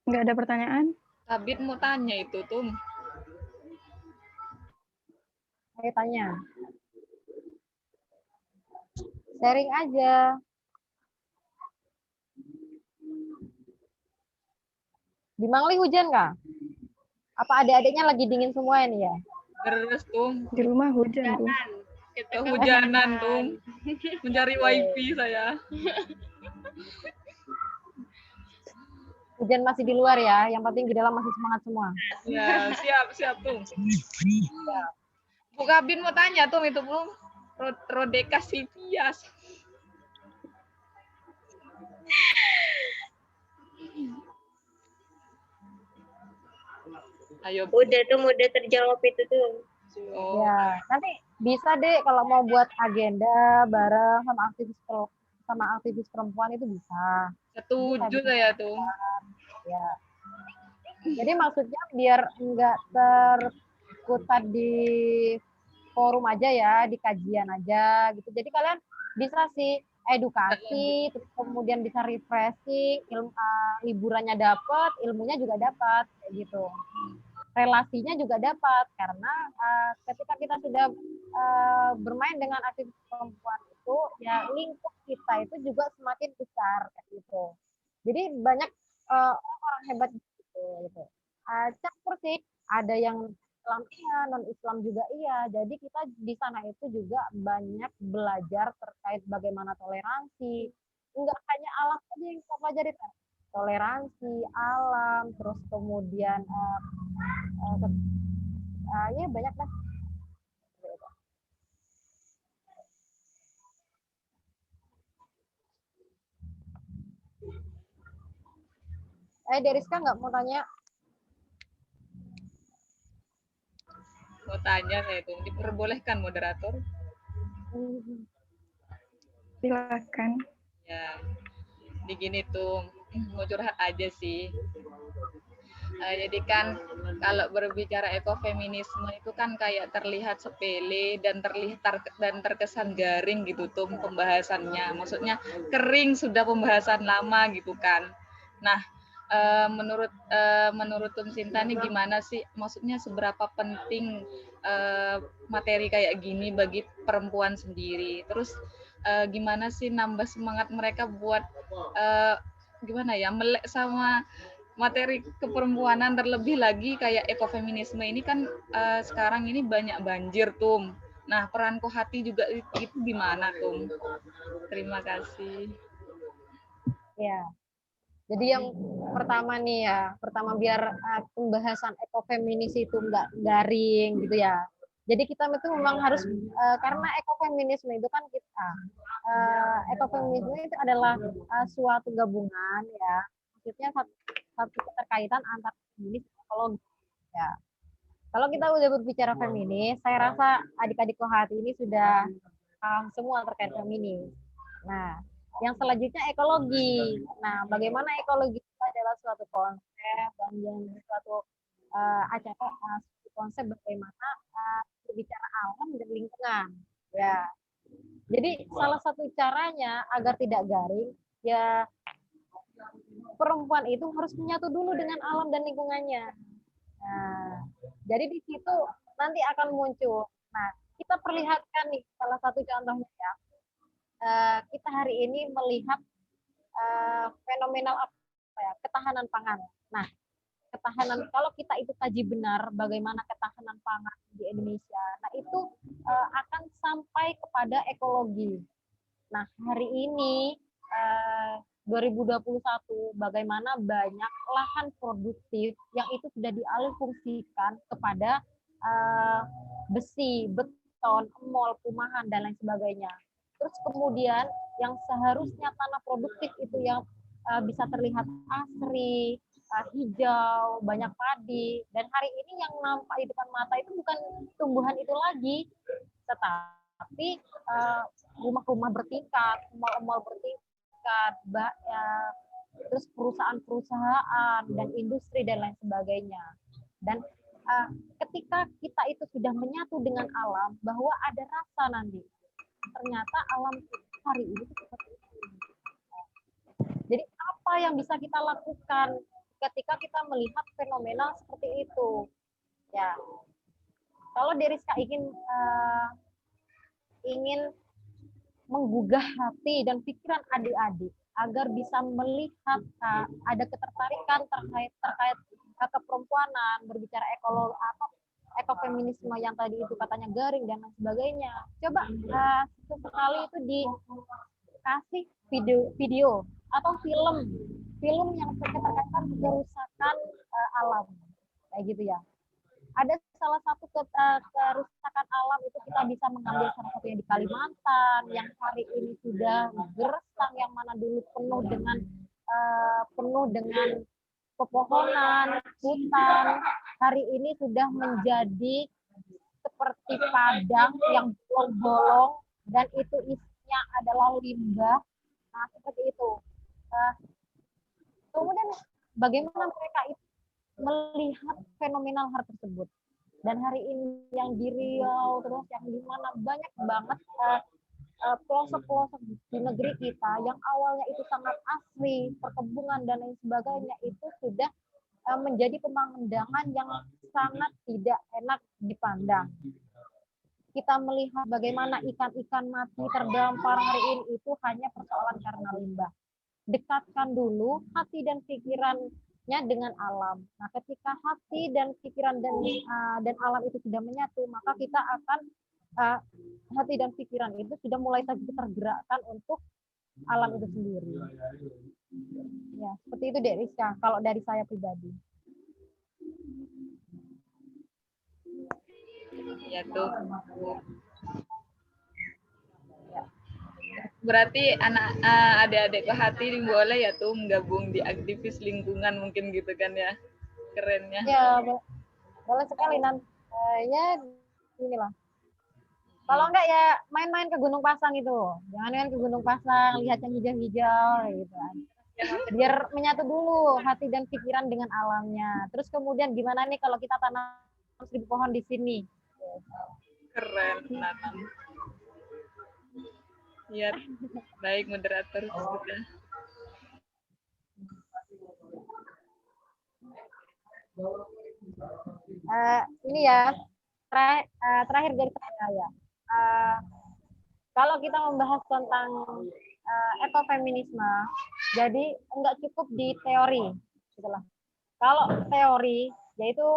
Nggak ada pertanyaan? Tabit mau tanya itu tuh. Saya tanya. Sharing aja. Di Mangli hujan nggak? Apa adik-adiknya lagi dingin semua ini ya? Terus tuh. Di rumah hujan tuh. Kehujanan tuh. Mencari wifi saya. Hujan masih di luar ya, yang penting di dalam masih semangat semua. Ya, siap tuh. Bu Kabin mau tanya tuh itu belum. Rodeka Sivias. Ayo. Udah terjawab itu tuh. Oh. Ya, nanti bisa deh kalau mau buat agenda bareng sama aktivis perempuan itu bisa. Setuju saya tuh. Ya. Jadi maksudnya biar enggak terputar di forum aja ya, di kajian aja gitu. Jadi kalian bisa sih edukasi, terus kemudian bisa refreshing, liburannya dapat, ilmunya juga dapat kayak gitu. Relasinya juga dapat karena ketika kita sudah bermain dengan aktivis perempuan itu, ya lingkup kita itu juga semakin besar kayak gitu. Jadi banyak orang hebat gitu. Campur sih, ada yang Islam iya, non Islam juga iya. Jadi kita di sana itu juga banyak belajar terkait bagaimana toleransi. Enggak hanya alam saja yang kita pelajari, toleransi alam, terus kemudian ya banyak lah. Deriska nggak mau tanya? Mau tanya saya itu, diperbolehkan moderator? Silakan. Ya, begini tuh, mau curhat aja sih. Jadi kan kalau berbicara ekofeminisme itu kan kayak terlihat sepele dan terkesan garing gitu tuh pembahasannya. Maksudnya kering sudah pembahasan lama gitu kan. Nah, menurut Tum Sinta nih gimana sih? Maksudnya seberapa penting materi kayak gini bagi perempuan sendiri? Terus gimana sih nambah semangat mereka buat gimana ya, melek sama materi keperempuanan, terlebih lagi kayak ekofeminisme ini kan sekarang ini banyak banjir tuh. Nah, peran Kohati juga itu gimana tuh? Terima kasih. Ya. Jadi yang pertama nih ya, pertama biar pembahasan ekofeminis itu nggak garing gitu ya. Jadi kita itu memang harus karena ekofeminisme itu kan kita ekofeminisme itu adalah suatu gabungan ya, maksudnya satu keterkaitan antar feminis dan ekologi ya. Kalau kita udah berbicara feminis, saya rasa adik-adik Kohati ini sudah semua terkait feminis. Nah, yang selanjutnya ekologi. Nah, bagaimana ekologi itu adalah suatu konsep dan suatu acara konsep bagaimana berbicara alam dan lingkungan. Ya, jadi salah satu caranya agar tidak garing, ya perempuan itu harus menyatu dulu dengan alam dan lingkungannya. Nah, jadi di situ nanti akan muncul. Nah, kita perlihatkan nih salah satu contohnya ya. Kita hari ini melihat fenomenal apa ya, ketahanan pangan. Nah, ketahanan kalau kita itu kaji benar bagaimana ketahanan pangan di Indonesia, nah itu akan sampai kepada ekologi. Nah, hari ini 2021 bagaimana banyak lahan produktif yang itu sudah dialihfungsikan kepada besi, beton, mall, perumahan dan lain sebagainya. Terus kemudian yang seharusnya tanah produktif itu yang bisa terlihat asri, hijau, banyak padi, dan hari ini yang nampak di depan mata itu bukan tumbuhan itu lagi, tetapi rumah-rumah bertingkat, mal-mal bertingkat, terus perusahaan-perusahaan dan industri dan lain sebagainya. Dan ketika kita itu sudah menyatu dengan alam, bahwa ada rasa nanti, ternyata alam hari ini seperti itu. Jadi apa yang bisa kita lakukan ketika kita melihat fenomena seperti itu? Ya, kalau Deriska ingin menggugah hati dan pikiran adik-adik agar bisa melihat ada ketertarikan terkait keperempuanan, berbicara ekofeminisme yang tadi itu katanya garing dan lain sebagainya. Coba sesekali itu dikasih video atau film yang berkaitan kerusakan alam kayak gitu ya. Ada salah satu kerusakan alam itu kita bisa mengambil salah satu yang di Kalimantan yang hari ini sudah gersang, yang mana dulu penuh dengan pepohonan, hutan, hari ini sudah menjadi seperti padang yang bolong-bolong dan itu isinya adalah limbah. Nah, seperti itu. Kemudian bagaimana mereka itu melihat fenomenal hal tersebut? Dan hari ini yang di Riau, terus yang di mana banyak banget pelosok-pelosok di negeri kita yang awalnya itu sangat asri, perkebunan dan lain sebagainya itu sudah menjadi pemandangan yang sangat tidak enak dipandang. Kita melihat bagaimana ikan-ikan mati terdampar hari ini itu hanya persoalan karena limbah. Dekatkan dulu hati dan pikirannya dengan alam. Nah, ketika hati dan pikiran dan alam itu sudah menyatu, maka kita akan hati dan pikiran itu sudah mulai tergerakkan untuk alam itu sendiri. Ya, seperti itu Dek Rizka, kalau dari saya pribadi. Ya tuh. Berarti adik-adik ke hati boleh ya tuh menggabung di aktivis lingkungan mungkin gitu kan ya. Kerennya. Ya, boleh sekali nanti. Ya, inilah. Kalau enggak ya main-main ke Gunung Pasang itu. Jangan main ke Gunung Pasang, lihat yang hijau-hijau gitu kan. Biar menyatu dulu hati dan pikiran dengan alamnya. Terus kemudian gimana nih kalau kita tanam 1000 pohon di sini? Keren, nanam. Ya, baik moderator sudah. Ini ya, terakhir dari saya ya. Kalau kita membahas tentang ekofeminisme, jadi enggak cukup di teori, gitulah. Kalau teori, yaitu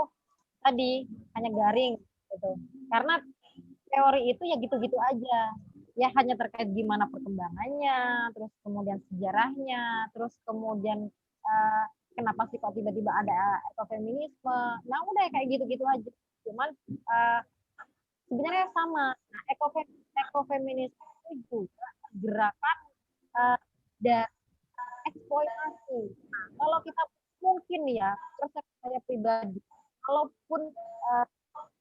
tadi hanya garing, gitu. Karena teori itu ya gitu-gitu aja, ya hanya terkait gimana perkembangannya, terus kemudian sejarahnya, terus kemudian kenapa sih kok tiba-tiba ada ekofeminisme. Nah udah kayak gitu-gitu aja. Cuman sebenarnya sama. Nah, ekofeminisme itu juga gerakan dan eksploitasi. Nah, kalau kita mungkin ya, persepsi saya pribadi, kalaupun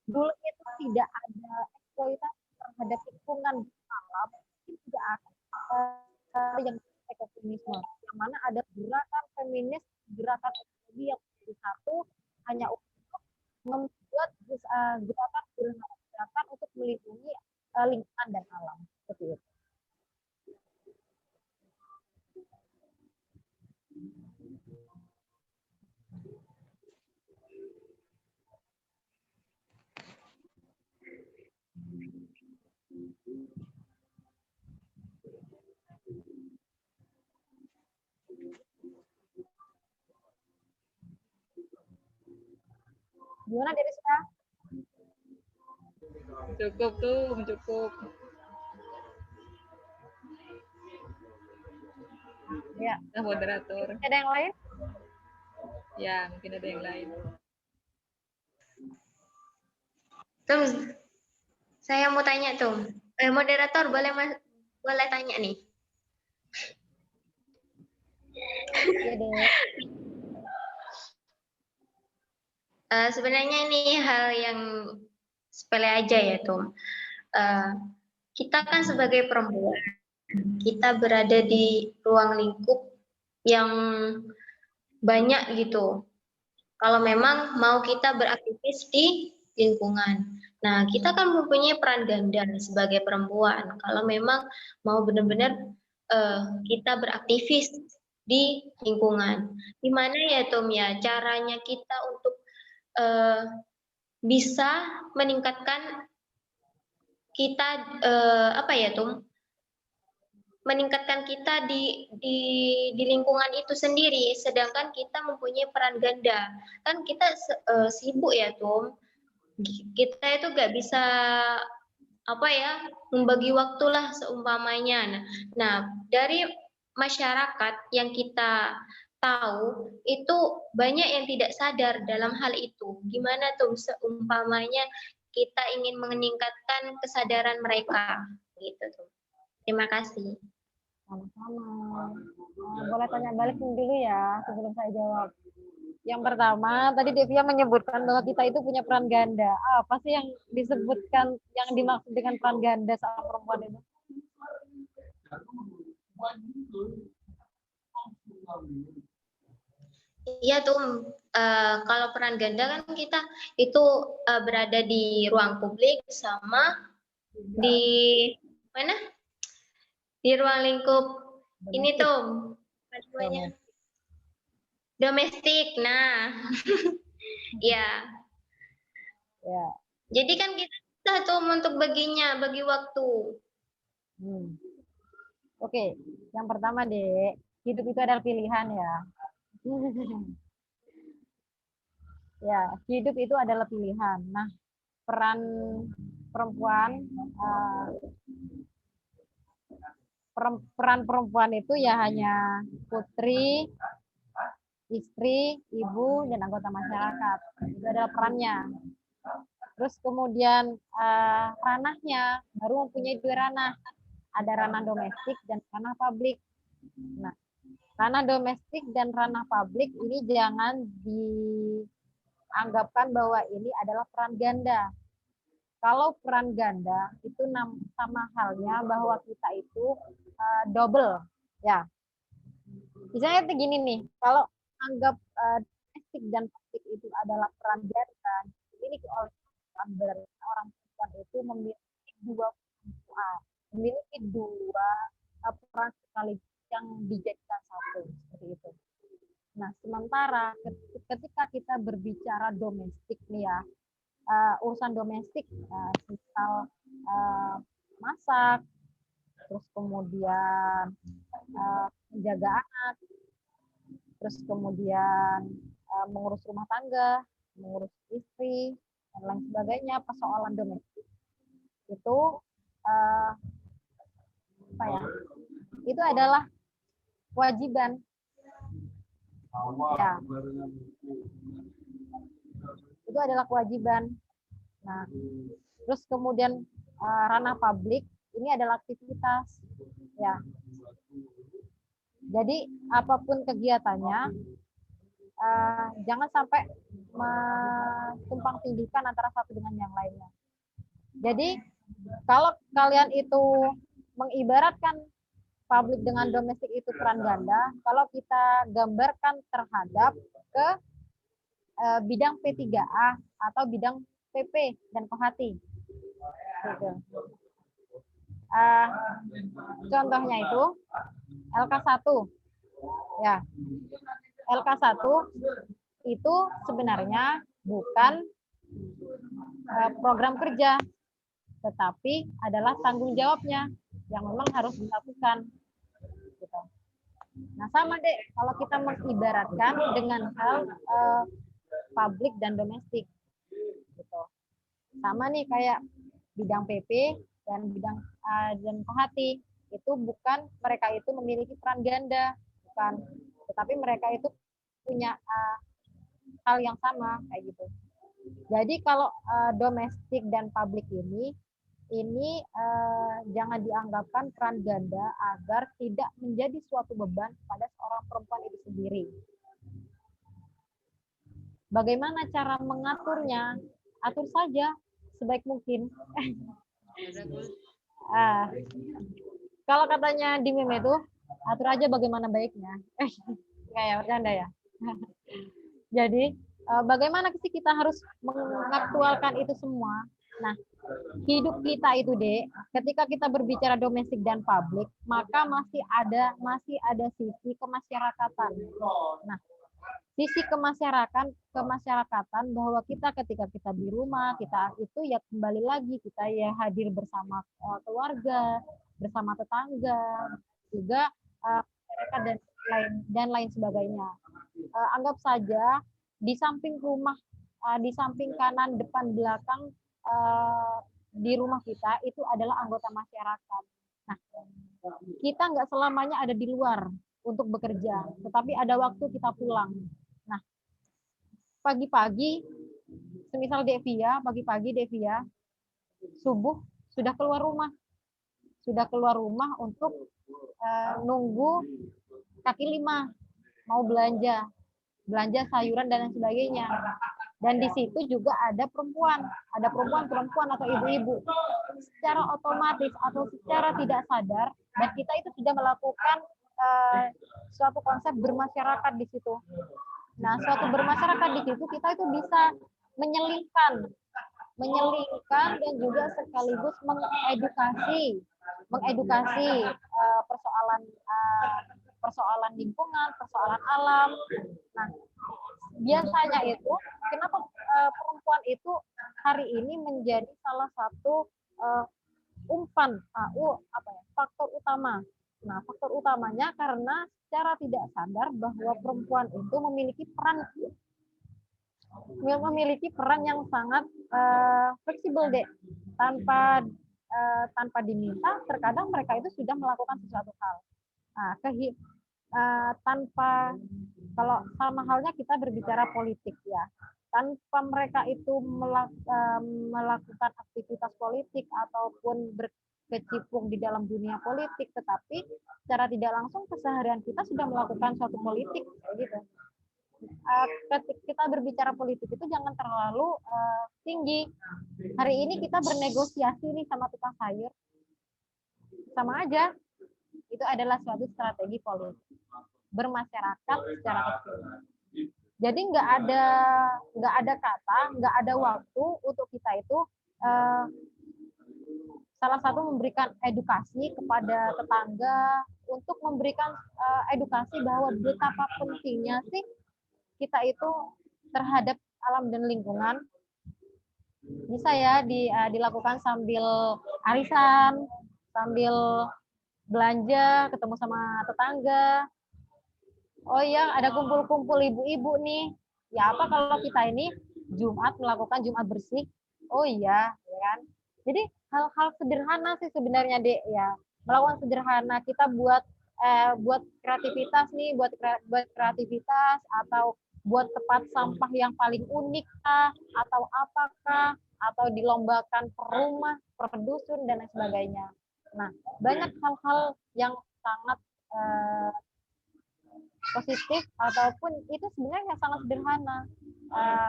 dulu itu tidak ada eksploitasi terhadap lingkungan alam, mungkin tidak akan yang ekofeminisme, yang mana ada gerakan feminis, gerakan ekologi yang menjadi satu hanya untuk membuat gerakan untuk melindungi lingkungan dan alam seperti itu. Gimana dari Rizka? Cukup tuh, cukup. Ya. Nah, moderator. Ada yang lain? Ya, mungkin ada yang lain. Tum, saya mau tanya Tum. Moderator boleh tanya nih. Ya, Dek. Sebenarnya ini hal yang sepele aja ya Tum. Kita kan sebagai perempuan, kita berada di ruang lingkup yang banyak gitu. Kalau memang mau kita beraktivis di lingkungan. Nah, kita kan mempunyai peran ganda sebagai perempuan. Kalau memang mau benar-benar kita beraktivis di lingkungan. Gimana ya Tom ya caranya kita untuk bisa meningkatkan kita apa ya Tom? Meningkatkan kita di lingkungan itu sendiri, sedangkan kita mempunyai peran ganda. Kan kita sibuk ya Tom, kita itu gak bisa apa ya membagi waktulah seumpamanya. Nah dari masyarakat yang kita tahu itu banyak yang tidak sadar dalam hal itu. Gimana tuh seumpamanya kita ingin meningkatkan kesadaran mereka gitu tuh. Terima kasih. Sama-sama. Boleh tanya balik dulu ya sebelum saya jawab. Yang pertama, tadi Devia menyebutkan bahwa kita itu punya peran ganda. Apa sih yang disebutkan, yang dimaksud dengan peran ganda sama perempuan itu? Iya tuh, kalau peran ganda kan kita itu berada di ruang publik sama di mana? Di ruang lingkup ini tuh apa namanya? Domestik. Nah, ya. Ya. Jadi kan kita bisa tuh untuk bagi waktu. Oke, yang pertama Dek, hidup itu adalah pilihan ya. Ya, hidup itu adalah pilihan. Nah, peran perempuan, peran perempuan itu ya hanya putri, istri, ibu, dan anggota masyarakat. Itu adalah perannya. Terus kemudian ranahnya baru mempunyai dua ranah. Ada ranah domestik dan ranah publik. Nah, ranah domestik dan ranah publik ini jangan dianggapkan bahwa ini adalah peran ganda. Kalau peran ganda itu sama halnya bahwa kita itu double, ya. Misalnya begini nih, kalau anggap domestik dan publik itu adalah peran ganda, dimiliki oleh orang perempuan itu memiliki dua peran sekaligus yang dijadikan satu, seperti itu. Nah, sementara ketika kita berbicara domestik nih ya, urusan domestik, misal masak, terus kemudian menjaga anak, terus kemudian mengurus rumah tangga, mengurus istri, dan lain sebagainya, persoalan domestik itu apa ya? Itu adalah kewajiban. Ya. Itu adalah kewajiban. Nah, terus kemudian ranah publik ini adalah aktivitas. Ya. Jadi apapun kegiatannya, jangan sampai tumpang tindihkan antara satu dengan yang lainnya. Jadi kalau kalian itu mengibaratkan publik dengan domestik itu peran ganda, kalau kita gambarkan terhadap ke bidang P3A atau bidang PP dan Kohati. Gitu. Contohnya itu LK1. Ya. LK1 itu sebenarnya bukan program kerja, tetapi adalah tanggung jawabnya yang memang harus dilakukan. Gitu. Nah, sama deh kalau kita mengibaratkan dengan hal publik dan domestik. Gitu. Sama nih kayak bidang PP dan bidang dan Kohati, itu bukan mereka itu memiliki peran ganda, bukan, tetapi mereka itu punya hal yang sama kayak gitu. Jadi kalau domestik dan publik ini jangan dianggapkan peran ganda agar tidak menjadi suatu beban pada seorang perempuan itu sendiri. Bagaimana cara mengaturnya? Atur saja sebaik mungkin. Kalau katanya di meme itu, atur aja bagaimana baiknya. Kayak bercanda ya. Jadi bagaimana sih kita harus mengaktualkan itu semua? Nah, hidup kita itu Dek, ketika kita berbicara domestik dan publik, maka masih ada sisi kemasyarakatan. Nah, sisi kemasyarakatan bahwa kita ketika kita di rumah, kita itu ya kembali lagi kita ya hadir bersama keluarga, bersama tetangga, juga masyarakat dan lain sebagainya. Anggap saja di samping rumah, di samping kanan, depan, belakang di rumah kita itu adalah anggota masyarakat. Nah, kita nggak selamanya ada di luar untuk bekerja, tetapi ada waktu kita pulang. Nah, pagi-pagi, semisal Devia, pagi-pagi Devia, subuh sudah keluar rumah untuk nunggu kaki lima, mau belanja sayuran dan lain sebagainya. Dan di situ juga ada perempuan atau ibu-ibu. Secara otomatis atau secara tidak sadar, dan kita itu sudah melakukan suatu konsep bermasyarakat di situ. Nah, suatu bermasyarakat di situ kita itu bisa menyelingkan dan juga sekaligus mengedukasi persoalan lingkungan, persoalan alam. Nah, biasanya itu kenapa perempuan itu hari ini menjadi salah satu faktor utama. Nah, faktor utamanya karena secara tidak sadar bahwa perempuan itu memiliki peran yang sangat fleksibel deh, tanpa diminta terkadang mereka itu sudah melakukan sesuatu hal. Nah, tanpa, kalau sama halnya kita berbicara politik ya, tanpa mereka itu melakukan aktivitas politik ataupun berkecimpung di dalam dunia politik, tetapi secara tidak langsung keseharian kita sudah melakukan suatu politik gitu. Ketika kita berbicara politik itu jangan terlalu tinggi. Hari ini kita bernegosiasi nih sama tukang sayur, sama aja. Itu adalah suatu strategi politik bermasyarakat secara kecil. Jadi nggak ada kata, nggak ada waktu untuk kita itu salah satu memberikan edukasi kepada tetangga, untuk memberikan edukasi bahwa betapa pentingnya sih kita itu terhadap alam dan lingkungan. Bisa ya dilakukan sambil arisan, sambil belanja, ketemu sama tetangga. Oh iya, ada kumpul-kumpul ibu-ibu nih. Ya apa kalau kita ini Jumat melakukan Jumat bersih? Oh iya, ya kan? Jadi hal-hal sederhana sih sebenarnya, Dek, ya. Melakukan sederhana, kita buat kreativitas nih, buat kreativitas atau buat tempat sampah yang paling unik kah, atau apakah, atau dilombakan per rumah, per dusun dan lain sebagainya. Nah, banyak hal-hal yang sangat positif ataupun itu sebenarnya sangat sederhana.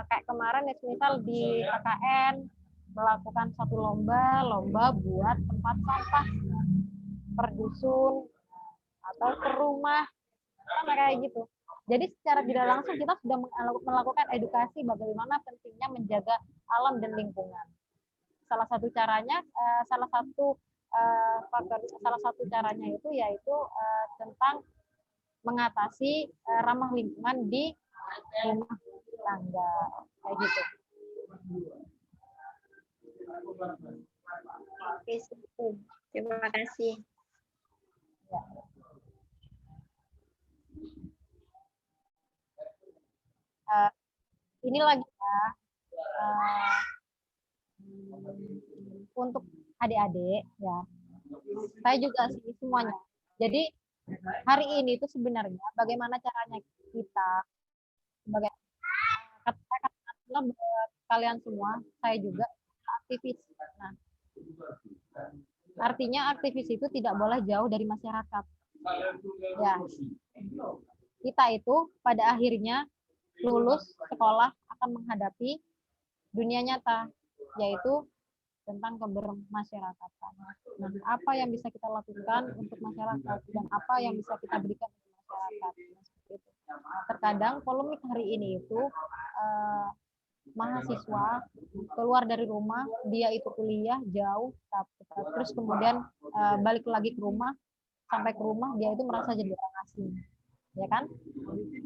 Kayak kemarin ya, misal di KKN melakukan satu lomba buat tempat sampah per dusun atau per rumah, sama kayak gitu. Jadi secara tidak langsung kita sudah melakukan edukasi bagaimana pentingnya menjaga alam dan lingkungan. Salah satu caranya, salah satu caranya itu yaitu tentang mengatasi ramah lingkungan di rumah tangga, kayak gitu. Oke, terima kasih. Ya. Ini lagi ya, untuk adik-adik ya, saya juga sih semuanya. Jadi hari ini itu sebenarnya bagaimana caranya kita sebagai kalian semua, saya juga aktivis. Nah, artinya aktivis itu tidak boleh jauh dari masyarakat. Ya, kita itu pada akhirnya lulus sekolah akan menghadapi dunia nyata, yaitu tentang kebermasyarakatan. Nah, apa yang bisa kita lakukan untuk masyarakat dan apa yang bisa kita berikan untuk masyarakat. Terkadang polemik hari ini itu mahasiswa keluar dari rumah, dia itu kuliah jauh, terus kemudian balik lagi ke rumah, sampai ke rumah dia itu merasa jadi orang asing, ya kan?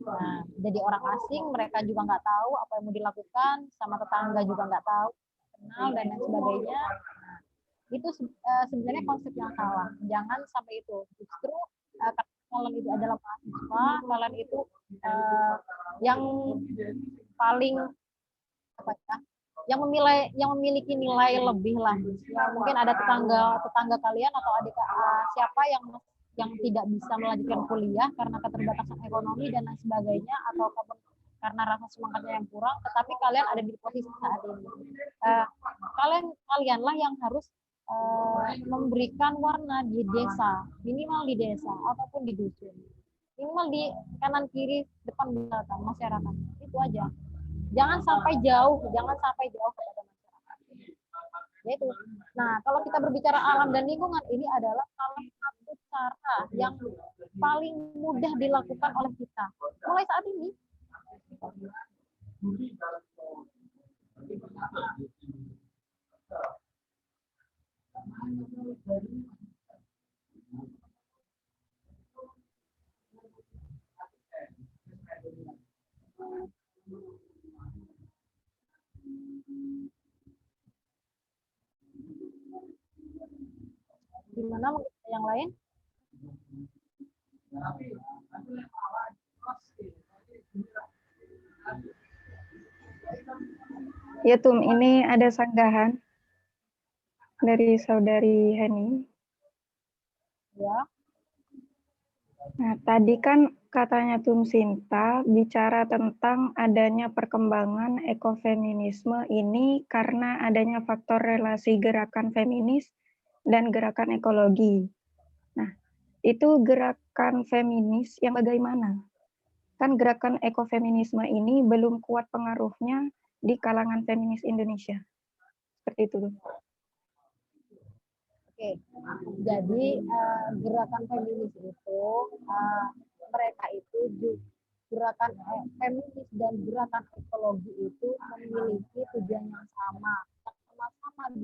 Nah, jadi orang asing, mereka juga nggak tahu apa yang mau dilakukan, sama tetangga juga nggak tahu, kenal dan lain sebagainya. Itu sebenarnya konsep yang salah. Jangan sampai itu. Justru kalian itu adalah mahasiswa, kalian itu yang paling apa ya, yang memiliki nilai lebih lah. Ya, mungkin ada tetangga kalian atau adik siapa yang tidak bisa melanjutkan kuliah karena keterbatasan ekonomi dan lain sebagainya, atau karena rasa semangatnya yang kurang, tetapi kalian ada di posisi saat ini. Kalianlah yang harus memberikan warna di desa, minimal di desa ataupun di dusun, minimal di kanan kiri depan belakang masyarakat, itu aja. Jangan sampai jauh kepada masyarakat. Yaitu. Nah, kalau kita berbicara alam dan lingkungan, ini adalah salah satu cara yang paling mudah dilakukan oleh kita mulai saat ini. Gimana yang lain? Ya, Tum, ini ada sanggahan dari saudari Heni. Ya. Nah, tadi kan katanya Tum Sinta bicara tentang adanya perkembangan ekofeminisme ini karena adanya faktor relasi gerakan feminis dan gerakan ekologi. Nah, itu gerakan feminis yang bagaimana? Kan gerakan ekofeminisme ini belum kuat pengaruhnya di kalangan feminis Indonesia. Seperti itu. Oke, jadi gerakan feminis itu mereka itu gerakan feminis dan gerakan ekologi itu memiliki tujuan yang sama, sama-sama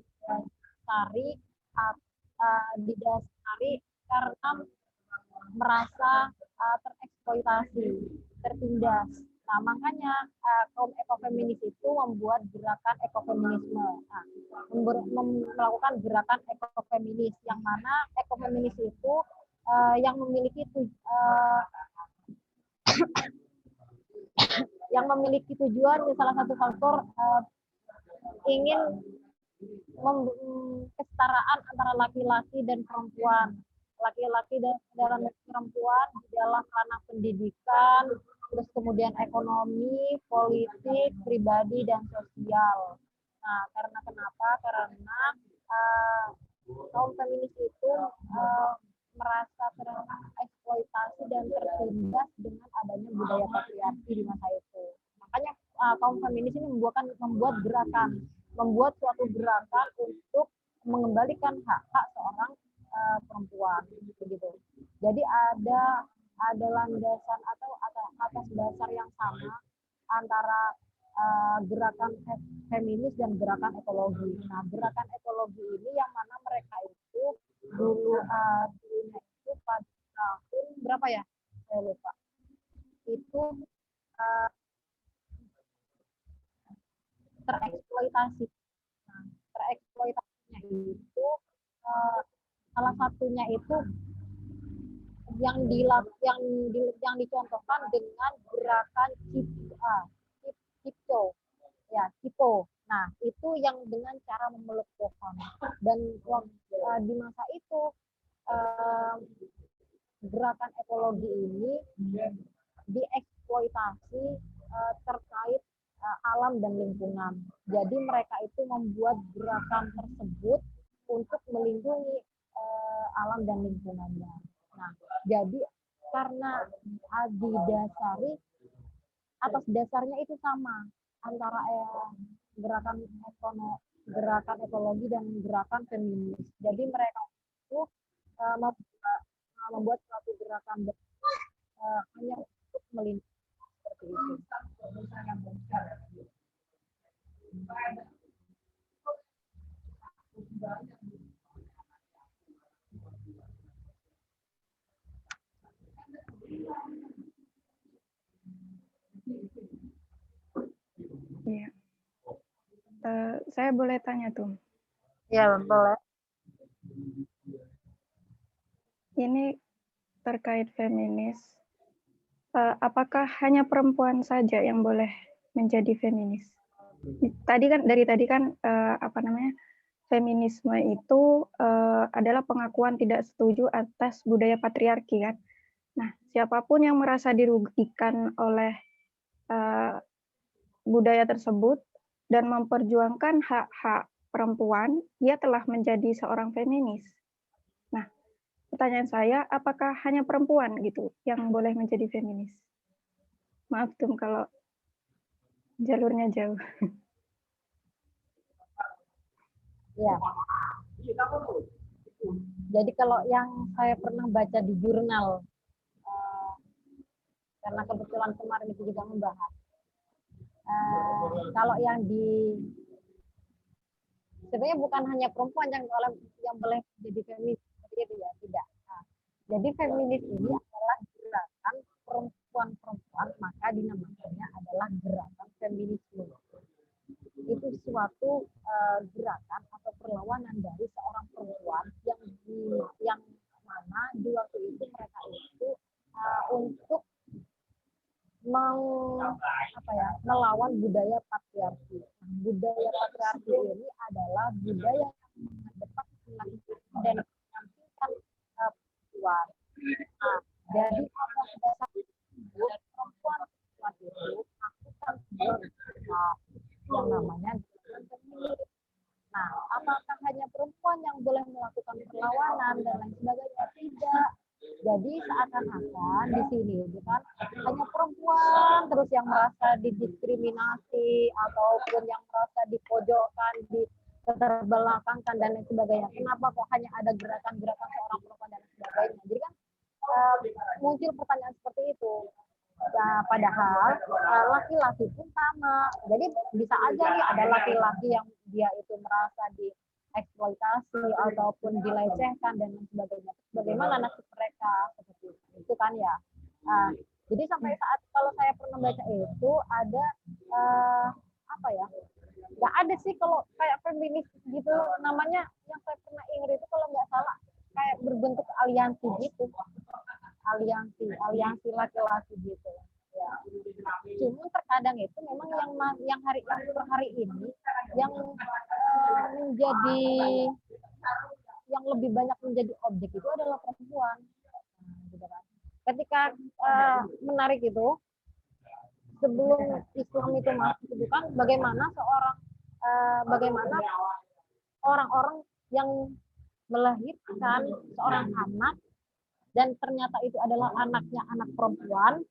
didasari karena merasa tereksploitasi, tertindas. Nah, makanya kaum ekofeminis itu membuat gerakan ekofeminisme. Nah, melakukan gerakan ekofeminis, yang mana ekofeminis itu yang memiliki tujuan, salah satu faktor ingin kesetaraan antara laki-laki dan perempuan, laki-laki dan perempuan di dalam ranah pendidikan, terus kemudian ekonomi, politik, pribadi, dan sosial. Nah, karena kenapa? Karena kaum feminis itu merasa tereksploitasi dan tertindas dengan adanya budaya patriarki di masa itu. Makanya kaum feminis ini membuat suatu gerakan untuk mengembalikan hak-hak seorang perempuan, begitu. Jadi ada landasan atau atas dasar yang sama antara gerakan feminis dan gerakan ekologi. Nah, gerakan ekologi ini yang mana mereka itu dulunya itu pada tahun berapa ya? Saya lupa. Itu tereksploitasi. Nah, tereksploitasinya itu salah satunya itu yang dicontohkan dengan gerakan Cipo. Nah, itu yang dengan cara memeluk pohon. Dan di masa itu gerakan ekologi ini dieksploitasi terkait alam dan lingkungan. Jadi mereka itu membuat gerakan tersebut untuk melindungi alam dan lingkungannya. Nah, jadi karena didasari atas dasarnya itu sama antara gerakan ekologi dan gerakan feminis. Jadi mereka itu membuat suatu gerakan hanya untuk melindungi seperti itu. Iya. Saya boleh tanya tuh. Ya, boleh. Ini terkait feminis. Apakah hanya perempuan saja yang boleh menjadi feminis? Tadi kan feminisme itu adalah pengakuan tidak setuju atas budaya patriarki kan. Nah, siapapun yang merasa dirugikan oleh budaya tersebut dan memperjuangkan hak-hak perempuan, ia telah menjadi seorang feminis. Nah, pertanyaan saya, apakah hanya perempuan gitu yang boleh menjadi feminis? Maaf Tum kalau jalurnya jauh. Ya. Jadi kalau yang saya pernah baca di jurnal, karena kebetulan kemarin itu juga membahas, Kalau yang sebenarnya bukan hanya perempuan yang boleh jadi feminis seperti itu ya, tidak. Nah, jadi feminis ini adalah gerakan perempuan-perempuan, maka dinamakannya adalah gerakan feminisme. Itu suatu gerakan atau perlawanan dari seorang perempuan yang mana di waktu itu mereka itu untuk melawan budaya patriarki. Budaya patriarki ini adalah budaya yang mengedepankan dan menampilkan perempuan. Nah, jadi apa dasar perempuan itu melakukan yang namanya feminis. Nah, apakah hanya perempuan yang boleh melakukan perlawanan dan lain sebagainya? Tidak. Jadi seakan-akan di sini bukan hanya perempuan terus yang merasa didiskriminasi ataupun yang merasa dipojokkan, diterbelakangkan dan lain sebagainya. Kenapa kok hanya ada gerakan-gerakan seorang perempuan dan lain sebagainya? Jadi kan muncul pertanyaan seperti itu. Nah, padahal laki-laki pun sama. Jadi bisa aja nih ada laki-laki yang dia itu merasa dieksploitasi ataupun dilecehkan dan lain sebagainya. Bagaimana nasib mereka seperti itu kan ya. Jadi sampai saat kalau saya pernah baca itu ada nggak ada sih kalau kayak feminis gitu namanya, yang saya pernah ingat itu kalau nggak salah kayak berbentuk aliansi gitu, aliansi laki-laki gitu ya. Cuma terkadang itu memang yang per hari ini yang menjadi yang lebih banyak menjadi objek itu adalah perempuan. Gitu kan. Ketika menarik itu sebelum Islam itu masuk itu kan bagaimana orang-orang yang melahirkan seorang anak dan ternyata itu adalah anaknya anak perempuan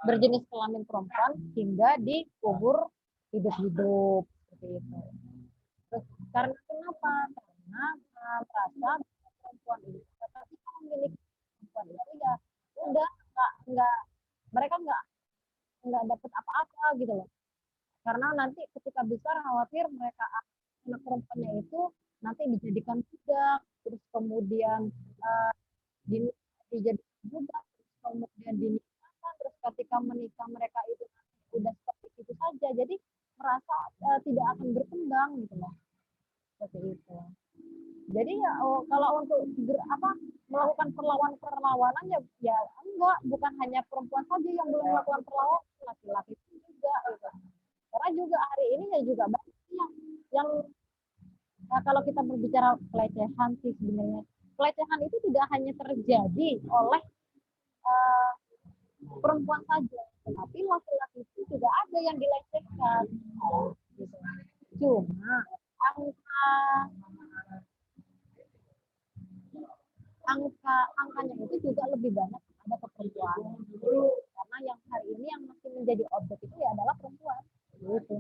berjenis kelamin perempuan hingga dikubur hidup-hidup seperti itu. Terus karena kenapa? Karena merasa perempuan itu tetapi memiliki perempuan itu ya udah mereka nggak dapat apa-apa gitu loh. Karena nanti ketika besar khawatir mereka anak perempuannya itu nanti dijadikan budak, terus kemudian dijadikan budak, terus kemudian dinikahkan, terus ketika menikah mereka itu udah seperti itu saja, jadi merasa tidak akan berkembang gitu loh, seperti itu. Jadi ya kalau untuk melakukan perlawanan ya enggak, bukan hanya perempuan saja yang boleh melakukan perlawanan, laki-laki juga gitu. Karena juga hari ini ya juga banyak yang kalau kita berbicara pelecehan sih sebenarnya pelecehan itu tidak hanya terjadi oleh perempuan saja, tetapi laki-laki itu juga ada yang dilecehkan. Gitu. Cuma angkanya itu juga lebih banyak pada perempuan. Karena yang hari ini yang masih menjadi objek itu ya adalah perempuan. Gitu.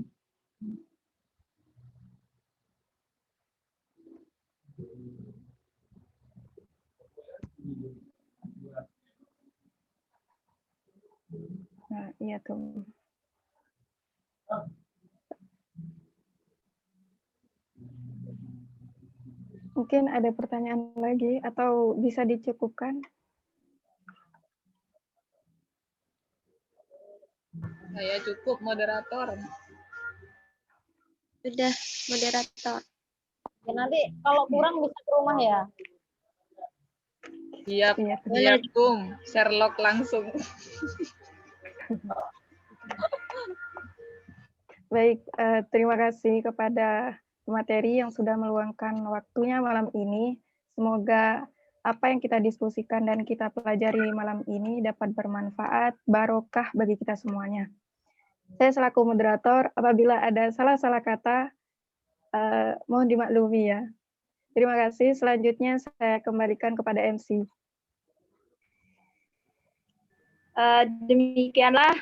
Nah, iya tuh. Mungkin ada pertanyaan lagi atau bisa dicukupkan? Saya cukup, moderator. Sudah, moderator. Ya, nanti kalau kurang bisa ke rumah ya. Siap, siap, Tung. Sherlock langsung. Baik, terima kasih kepada materi yang sudah meluangkan waktunya malam ini. Semoga apa yang kita diskusikan dan kita pelajari malam ini dapat bermanfaat, barokah bagi kita semuanya. Saya selaku moderator, apabila ada salah-salah kata, mohon dimaklumi ya. Terima kasih. Selanjutnya saya kembalikan kepada MC. Demikianlah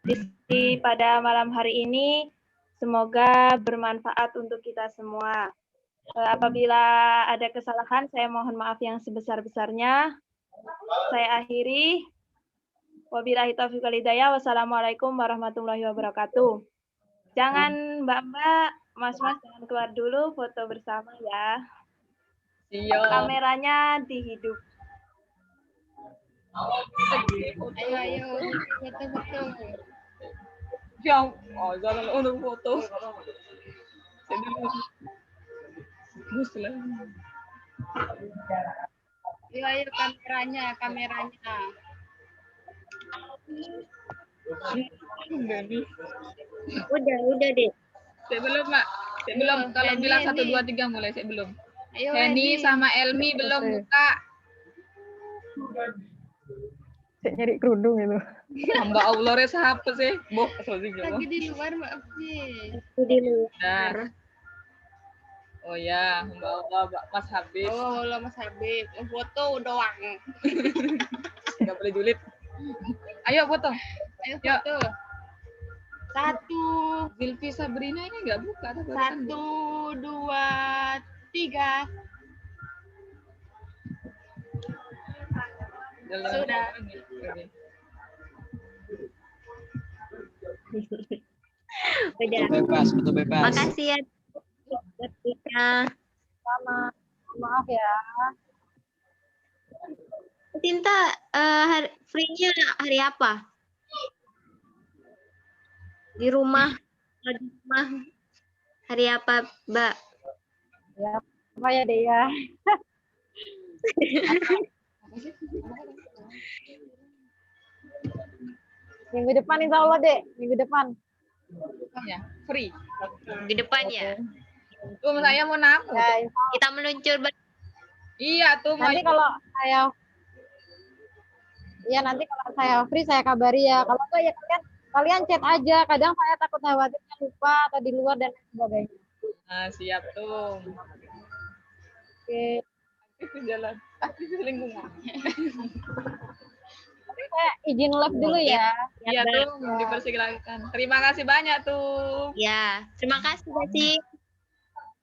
diskusi pada malam hari ini. Semoga bermanfaat untuk kita semua. Apabila ada kesalahan, saya mohon maaf yang sebesar-besarnya. Saya akhiri. Wabillahi taufiq wal hidayah. Wassalamualaikum warahmatullahi wabarakatuh. Jangan Mbak-mbak, Mas-mas jangan keluar dulu, foto bersama ya. Siap. Kameranya dihidup. Ayo, betul. Ya, jangan untuk foto. Bagus lah. Ayo kameranya. Udah deh. Saya belum, Mak. Saya belum. Kalau Henny, bilang 1, Henny. 2, 3 mulai, saya belum. Ayo, Henny sama Elmi belum buka. Saya nyari kerudung itu. Hamba Allah res apa sih? Boh, sorry Lagi di luar, maaf sih. Di luar. Oh ya, hamba Allah Mas Habib. Oh, lo Mas Habib, foto doang. Enggak boleh julid. Ayo foto. Ayo Yuk. foto. 1, Zilfi Sabrina ini enggak buka tapi 1, 2, 3. Sudah. Udah. Betul bebas. Makasih ya. Waktunya. Maaf ya. Tinta, free-nya hari apa? Di rumah. Hari apa, Mbak? Ya, apa ya deh ya. Minggu depan insya Allah deh, minggu depan. Ya, free. Di depan ya. Tuh saya mau namu. Ya, insya Kita meluncur Iya tuh mau. nanti kalau saya free saya kabari ya. Kalau enggak ya kalian chat aja. Kadang saya takut khawatirnya lupa atau di luar dan lain sebagainya. Nah, siap tuh. Oke. Itu jalan. Aktif lingkungan. Saya izin live dulu ya. Iya tuh, dipersilakan. Terima kasih banyak tuh. Ya, terima kasih, Basi.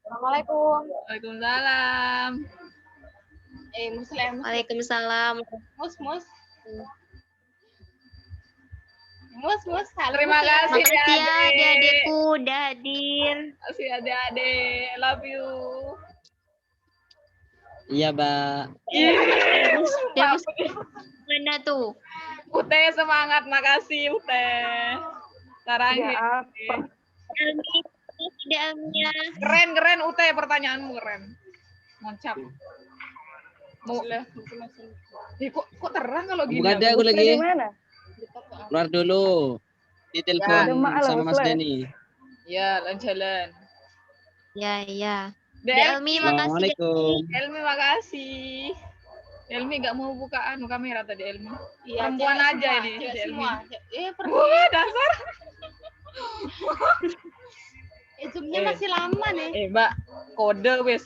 Assalamualaikum. Waalaikumsalam. Muslim. Waalaikumsalam. Mus. Halo, Terima kasih Makasih ya, adik-adik. adik-adikku udah hadir. Terima kasih adik-adik. Love you. Iya, Mbak. Terus mana tuh? Ute semangat, makasih Ute. Sekarang Ya, Elmi, tidak Elmia. keren Ute, pertanyaanmu keren. Mantap. Mau kok terang kalau gini? Bukan deh, aku Di lagi mana? keluar dulu. Di telepon ada Mak sama Mas Alus, Denny. Ya, jalan. Ya. Del, Elmi, makasih. Assalamualaikum. Elmi makasih. Elmi nggak mau buka kamera tadi Elmi. Iya, Perempuan cewek aja semua, ini cewek si Elmi. semua. Wah, dasar. Zoom-nya masih lama nih. Mbak, kode wes